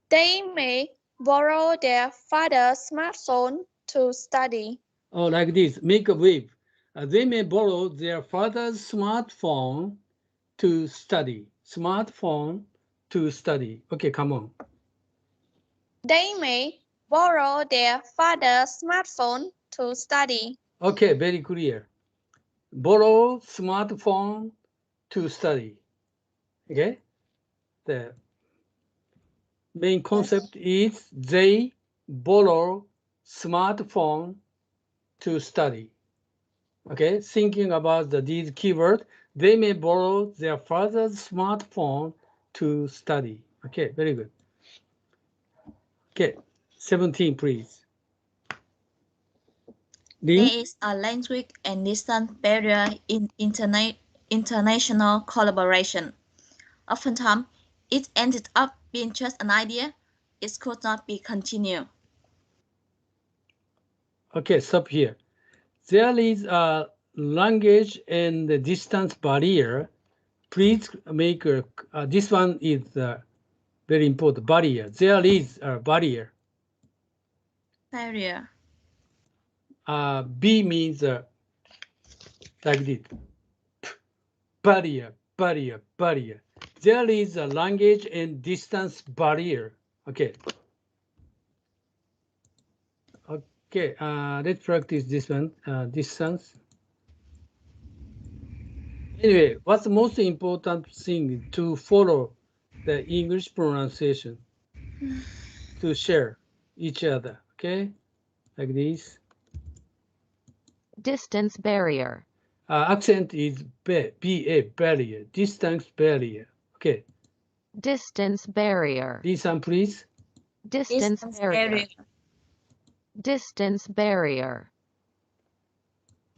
They may borrow their father's smartphone to study. Oh, like this, make a wave. They may borrow their father's smartphone to study. Smartphone to study. Okay, come on. They may borrow their father's smartphone to study. Okay, very clear. Borrow smartphone to study. Okay? The main concept is they borrow smartphone to study. Okay, thinking about these keywords, they may borrow their father's smartphone to study. Okay, very good. Okay, 17, please. There is a language and distance barrier in international collaboration. Oftentimes, it ended up being just an idea. It could not be continued. Okay, stop here. There is a language and the distance barrier. Please make this one is very important. Barrier. There is a barrier. Barrier. B means like this. Barrier, barrier, barrier. There is a language and distance barrier. Okay. Okay, let's practice this one, distance. Anyway, what's the most important thing to follow the English pronunciation? To share each other, okay? Like this. Distance barrier. Accent is B-A, barrier, distance barrier, okay? Distance barrier. Listen, please. Distance barrier. Distance barrier.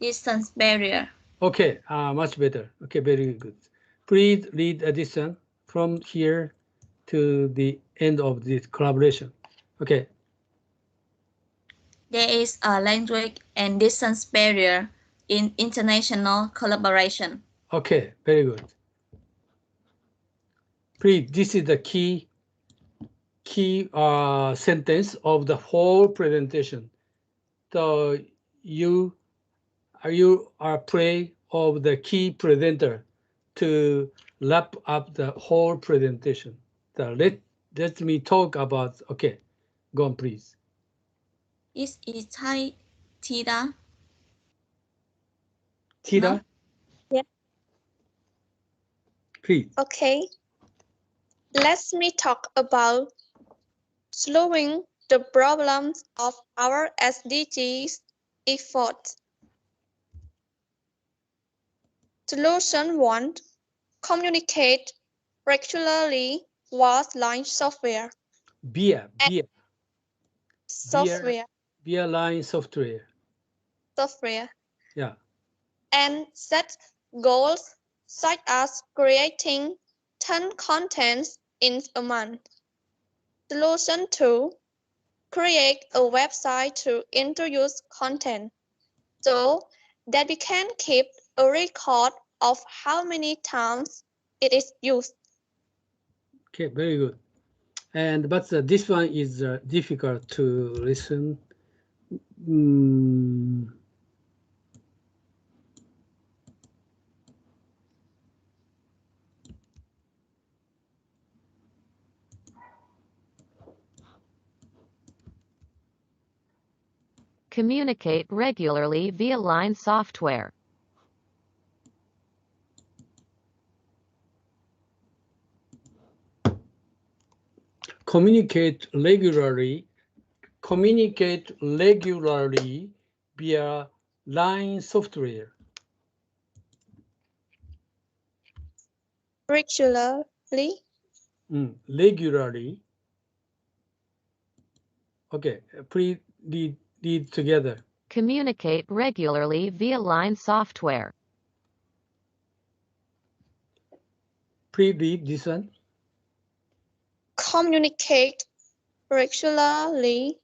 Distance barrier. Okay, much better. Okay, very good. Please read this one from here to the end of this collaboration. Okay. There is a language and distance barrier in international collaboration. Okay, very good. Please, this is the key sentence of the whole presentation. So you are play of the key presenter to wrap up the whole presentation. So let me talk about. Okay, go on, please. Is Thai Tida? Tida? No? Yeah. Please. Okay. Let me talk about solving the problems of our SDGs efforts. Solution 1. Communicate regularly with line software. Via Software. line software. Software. Yeah. And set goals such as creating 10 contents in a month. Solution 2. Create a website to introduce content so that we can keep a record of how many times it is used. Okay, very good. But this one is difficult to listen. Communicate regularly via line software. Communicate regularly via line software. Regularly. Regularly. Okay, please read together. Communicate regularly via line software. Please read this one. Communicate regularly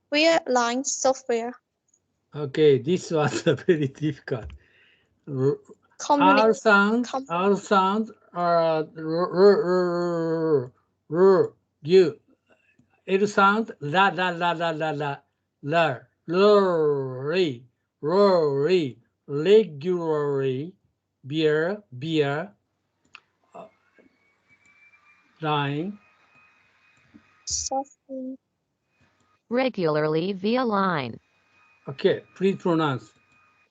via line software. Okay, this was very difficult. R sound are you. L sound la rory regularly beer line Software. Regularly via line. Okay, please pronounce.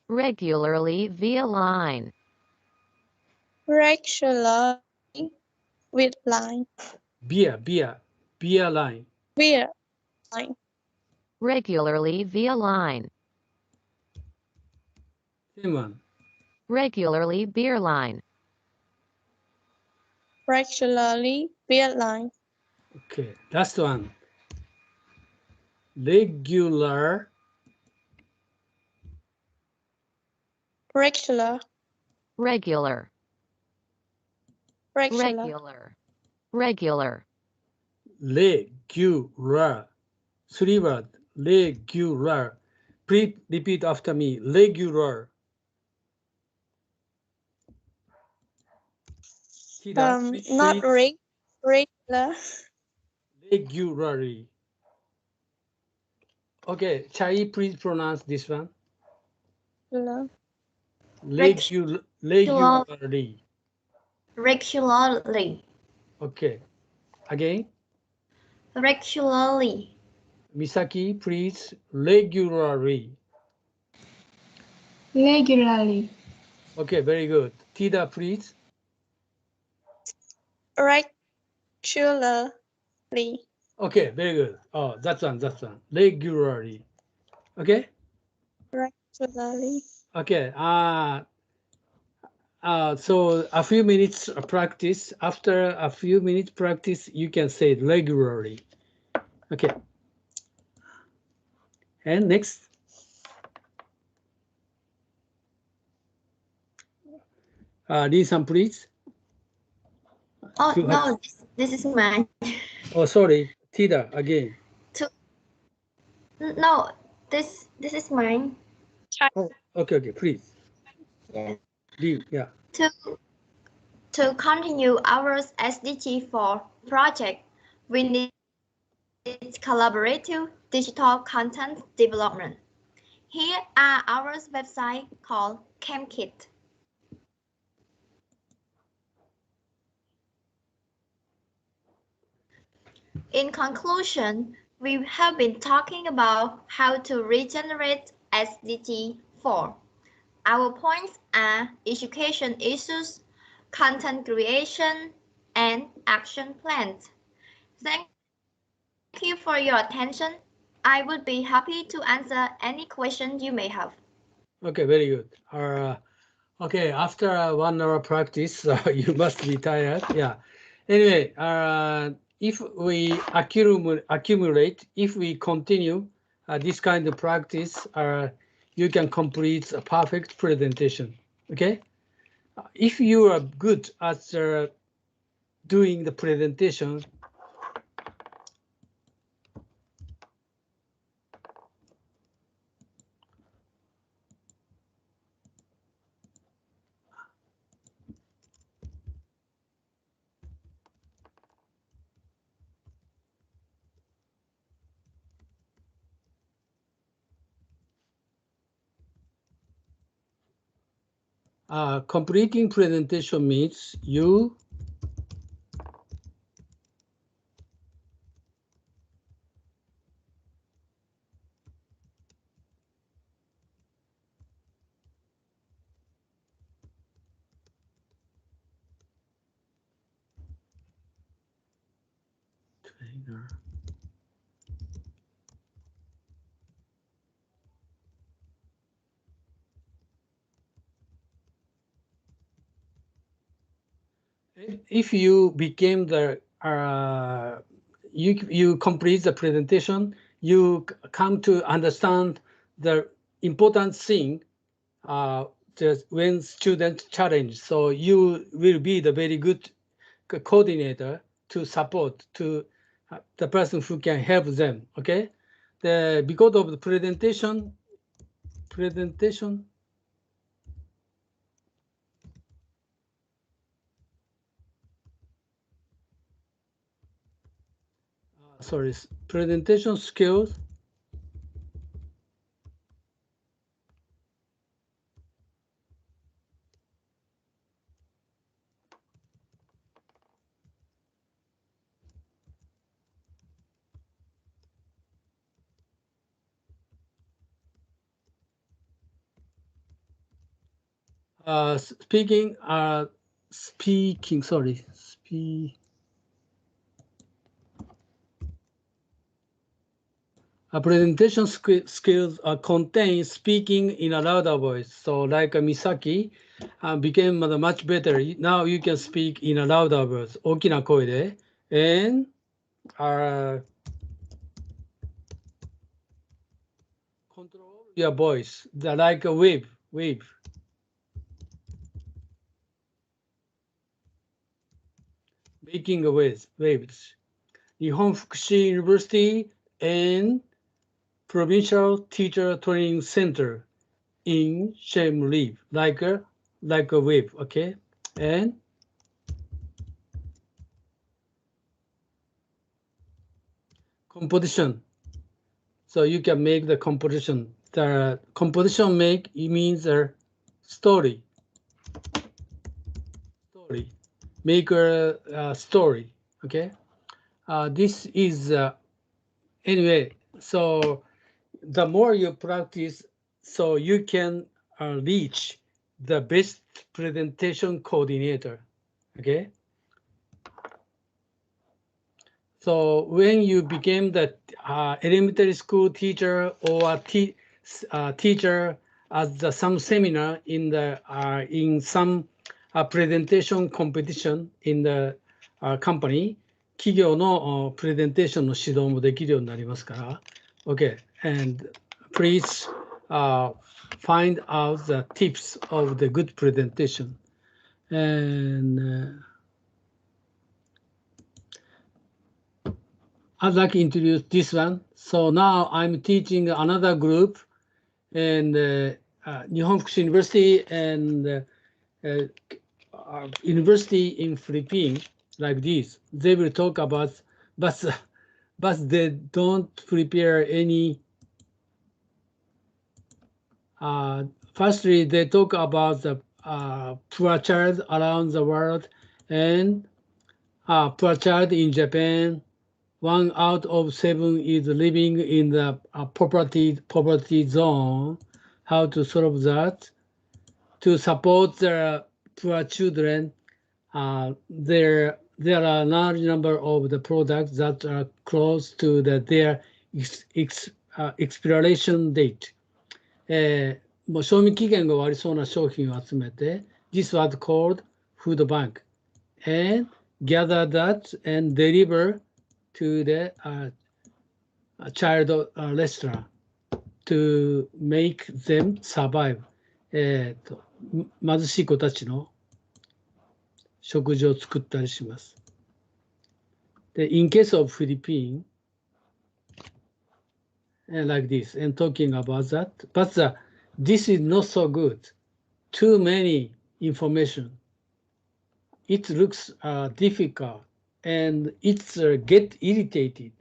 Regularly via line. Regularly with line. Beer line. Via line. Regularly via line. Same one. Regularly beer line. Regularly via line. Okay, last one. Regular. Regular. Regular. Regular. Regular. Regular. 3 word. Regular. Please repeat after me. Regular. Not regular. Regularly. Okay, Chai, please pronounce this one. Regularly. Regularly. Okay. Again. Regularly. Misaki, please. Regularly. Regularly. Okay, very good. Tida, please. Regularly. Okay, very good. Oh, that's one. Regularly. Okay? Regularly. Okay. So a few minutes of practice. After a few minutes practice, you can say it regularly. Okay. And next. Lee-san, please. Oh, no, this is mine. Oh, sorry, Tida, again. No, this is mine. Oh, okay, please. Yeah. Yeah. To continue our SDG 4 project, we need collaborative digital content development. Here are our website called CamKit. In conclusion, we have been talking about how to regenerate SDG 4. Our points are education issues, content creation, and action plans. Thank you for your attention. I would be happy to answer any question you may have. Okay, very good. Okay, after 1 hour practice, you must be tired. Yeah. Anyway, if we accumulate, if we continue this kind of practice, you can complete a perfect presentation. Okay. If you are good at doing the presentation, completing presentation means you trainer. If you became the you complete the presentation, you come to understand the important thing just when students challenge. So you will be the very good coordinator to support to the person who can help them. Okay, because of the presentation. Sorry, presentation skills. Speaking, sorry, presentation skills contain speaking in a louder voice. So like Misaki became much better. Now you can speak in a louder voice, 大きな声で and control your voice, like a wave. Making waves. 日本福祉 University and Provincial Teacher Training Center in Siem like a wave, okay? And composition. So you can make the composition. The composition means a story. Make a story, okay? This is anyway. So the more you practice, so you can reach the best presentation coordinator, okay? So when you became the elementary school teacher or teacher at some seminar in some presentation competition in the company, 企業のプレゼンテーションの指導もできるようになりますから、okay, and please find out the tips of the good presentation and I'd like to introduce this one. So now I'm teaching another group and Nihon Fukushi University and university in Philippines like this. They will talk about, but they don't prepare any. Firstly, they talk about the poor child around the world and poor child in Japan. 1 out of 7 is living in the poverty zone. How to solve that? To support the poor children, there are a large number of the products that are close to their expiration date. もう賞味期限が終わりそうな商品を集めて、this was called food bank, and gather that and deliver to the child restaurant to make them survive. 貧しい子たちの食事を作ったりします。で、in case of Philippines, like this, and talking about that, but this is not so good. Too many information. It looks difficult, and it's get irritated.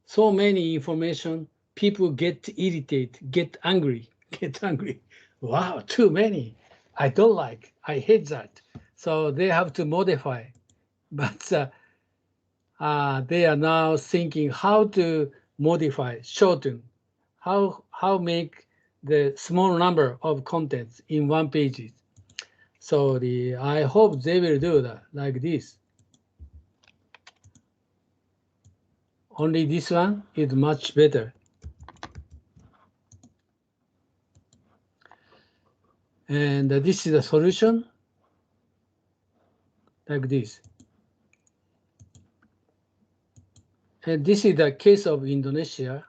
So many information, people get irritated, get angry. Wow, too many. I don't like. I hate that. So they have to modify. But they are now thinking how to modify, shorten, how make the small number of contents in one page. So I hope they will do that like this. Only this one is much better. And this is the solution, like this. And this is the case of Indonesia.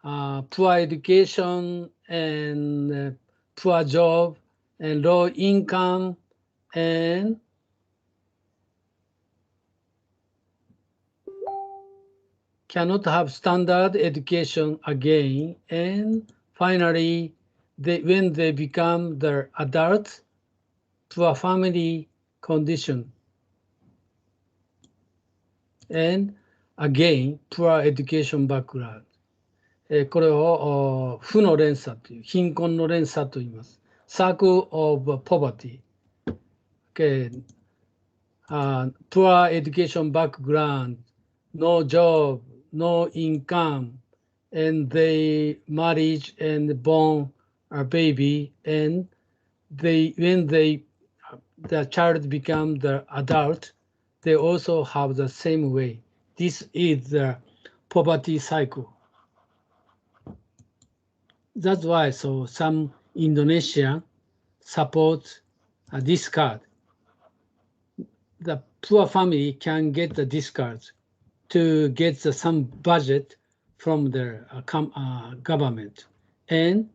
Poor education and poor job and low income and cannot have standard education again. And finally, when they become the adults, poor family condition. And again, poor education background. これを負の連鎖という、貧困の連鎖と言います。Circle of poverty. Okay. Poor education background, no job, no income, and they marriage and born a baby, and when the child become the adult, they also have the same way. This is the poverty cycle. That's why some Indonesian support this card. The poor family can get the discards to get some budget from their government and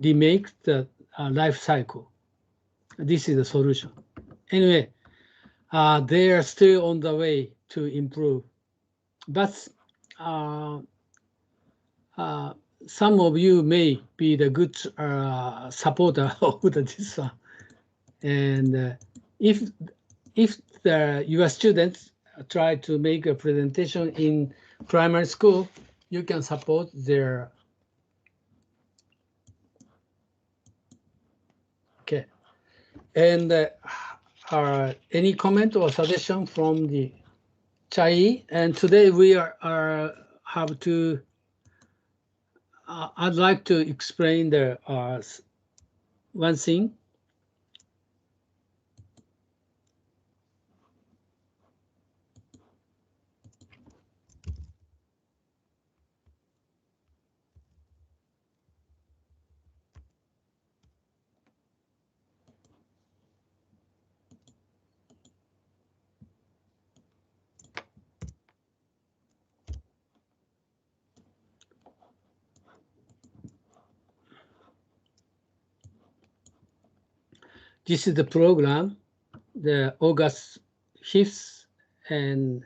remake the life cycle. This is the solution. Anyway, they are still on the way to improve. But some of you may be the good supporter of this one. And if your students try to make a presentation in primary school, you can support their. Okay. And any comment or suggestion from the Chai? And today we have to. I'd like to explain the one thing. This is the program, the August 5th And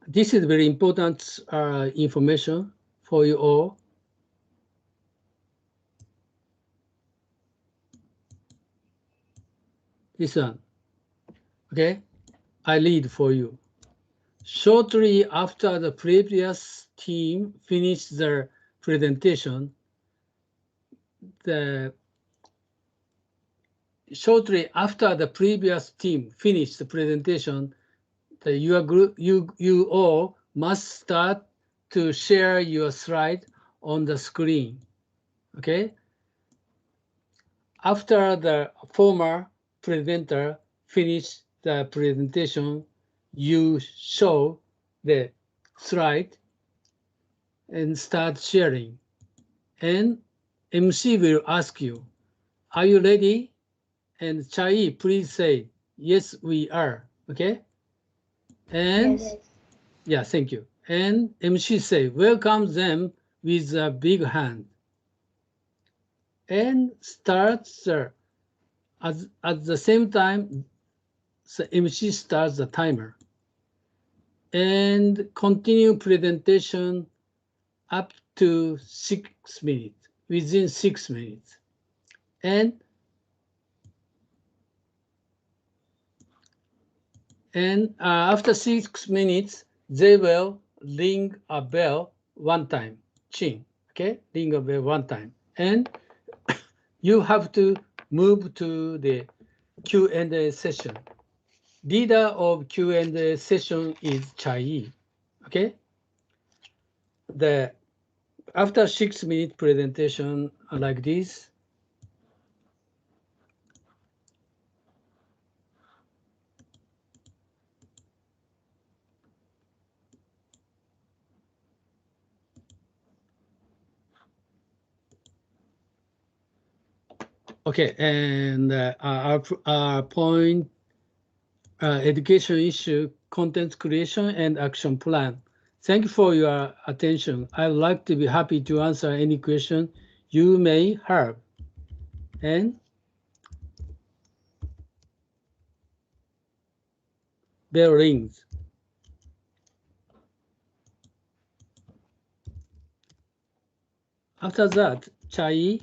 this is very important information for you all. This one, okay? I read for you. Shortly after the previous team finished their presentation, shortly after the previous team finished the presentation, your group, you all must start to share your slide on the screen, okay? After the former presenter finished the presentation, you show the slide and start sharing. And MC will ask you, are you ready? And Chai, please say, yes, we are, okay? And Yes. yeah, thank you. And MC say, welcome them with a big hand. And starts at the same time, the MC starts the timer. And continue presentation up to 6 minutes, within 6 minutes. And after 6 minutes, they will ring a bell one time, ching, okay? Ring a bell one time. And you have to move to the Q&A session. Leader of Q&A session is Chai, okay? After 6 minute presentation like this, okay, and our point, education issue, content creation, and action plan. Thank you for your attention. I'd like to be happy to answer any question you may have. And bell rings. After that, Chai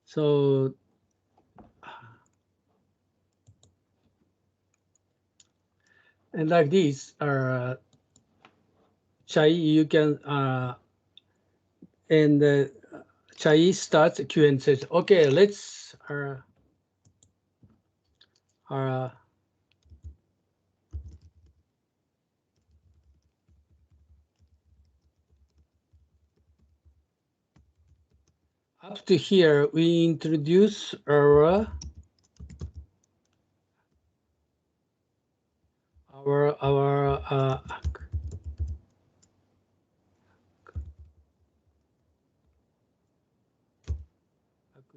so and like this, Chai, you can and Chai starts Q&A session. Okay, let's up to here, we introduce our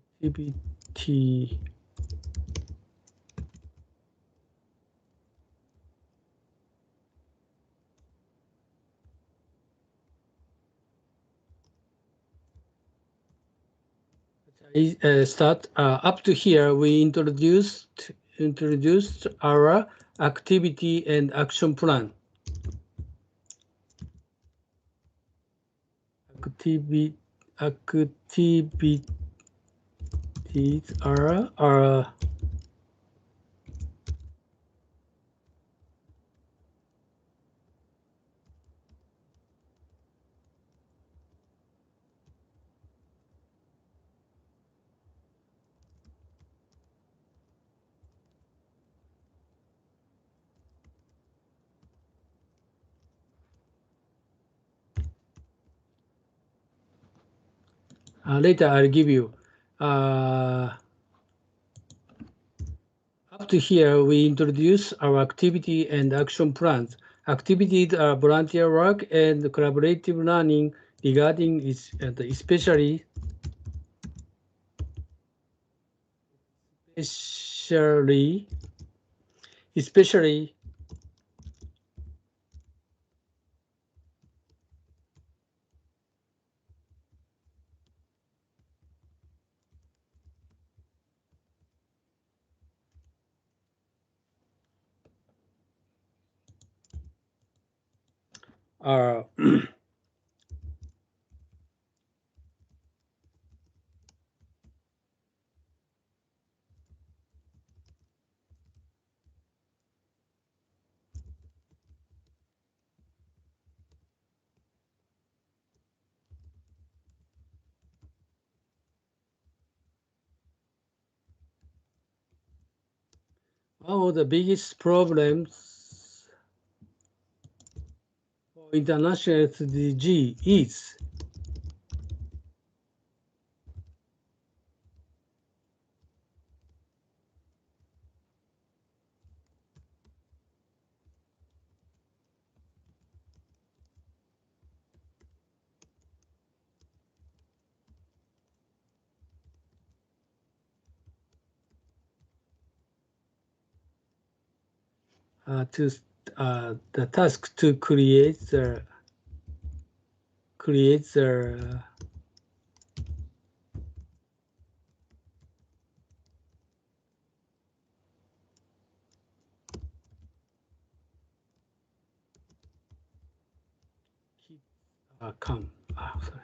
activity. Start up to here, we introduced our activity and action plan. Activities are later I'll give you. Up to here, we introduce our activity and action plans. Activities are volunteer work and collaborative learning regarding especially are one of the biggest problems for international SDG is the task to create the sorry.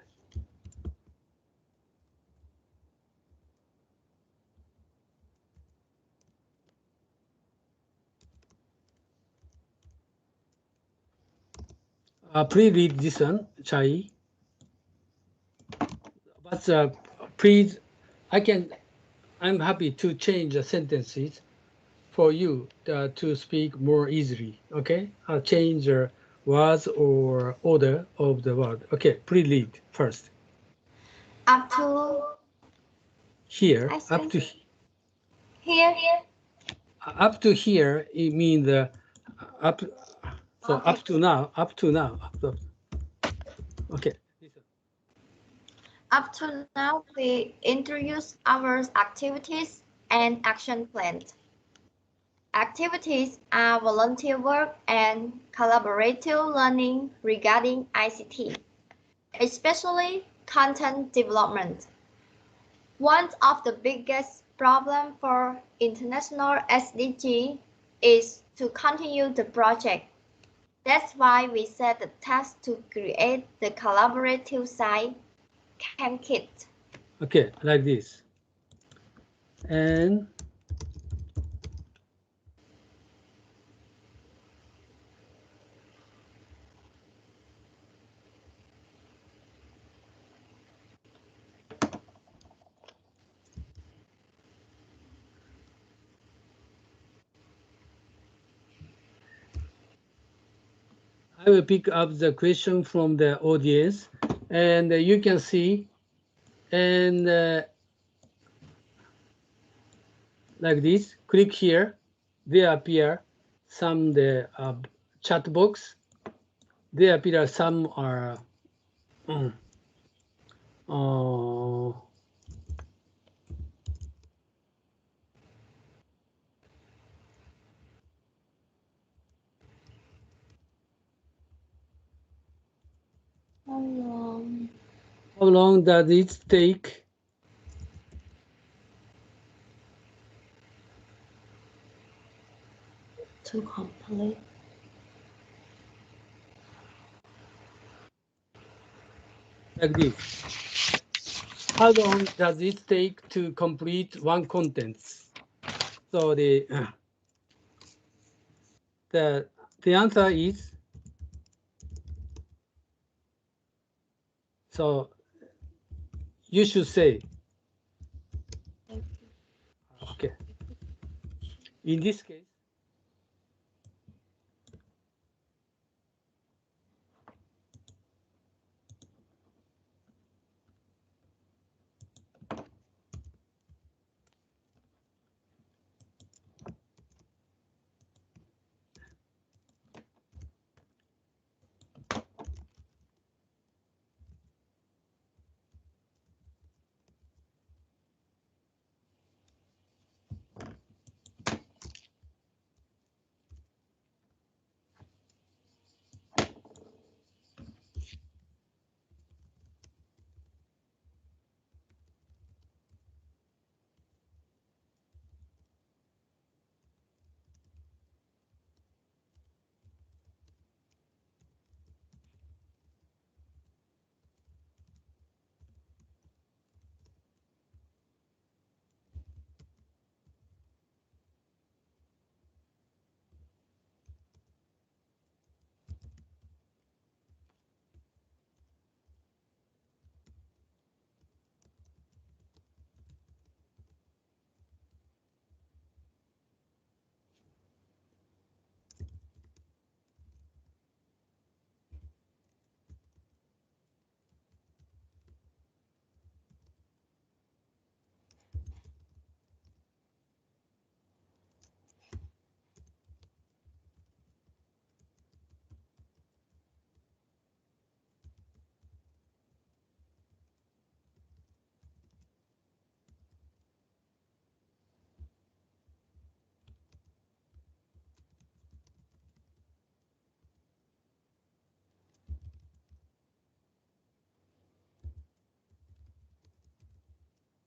Please read this one, Chai. But please, I'm happy to change the sentences for you to speak more easily. Okay, I'll change the words or order of the word. Okay, please read first. Up to Here, I up to here. Up to here, it means the up. So Okay. up to now. Okay. Up to now, we introduced our activities and action plans. Activities are volunteer work and collaborative learning regarding ICT, especially content development. One of the biggest problems for international SDG is to continue the project. That's why we set the task to create the collaborative site camp kit. Okay, like this. And I will pick up the question from the audience, and you can see, and like this, click here, there appear some the chat box. There appear some are how long does it take? To complete. Like this. How long does it take to complete one contents? So the answer is, so you should say, okay. In this case,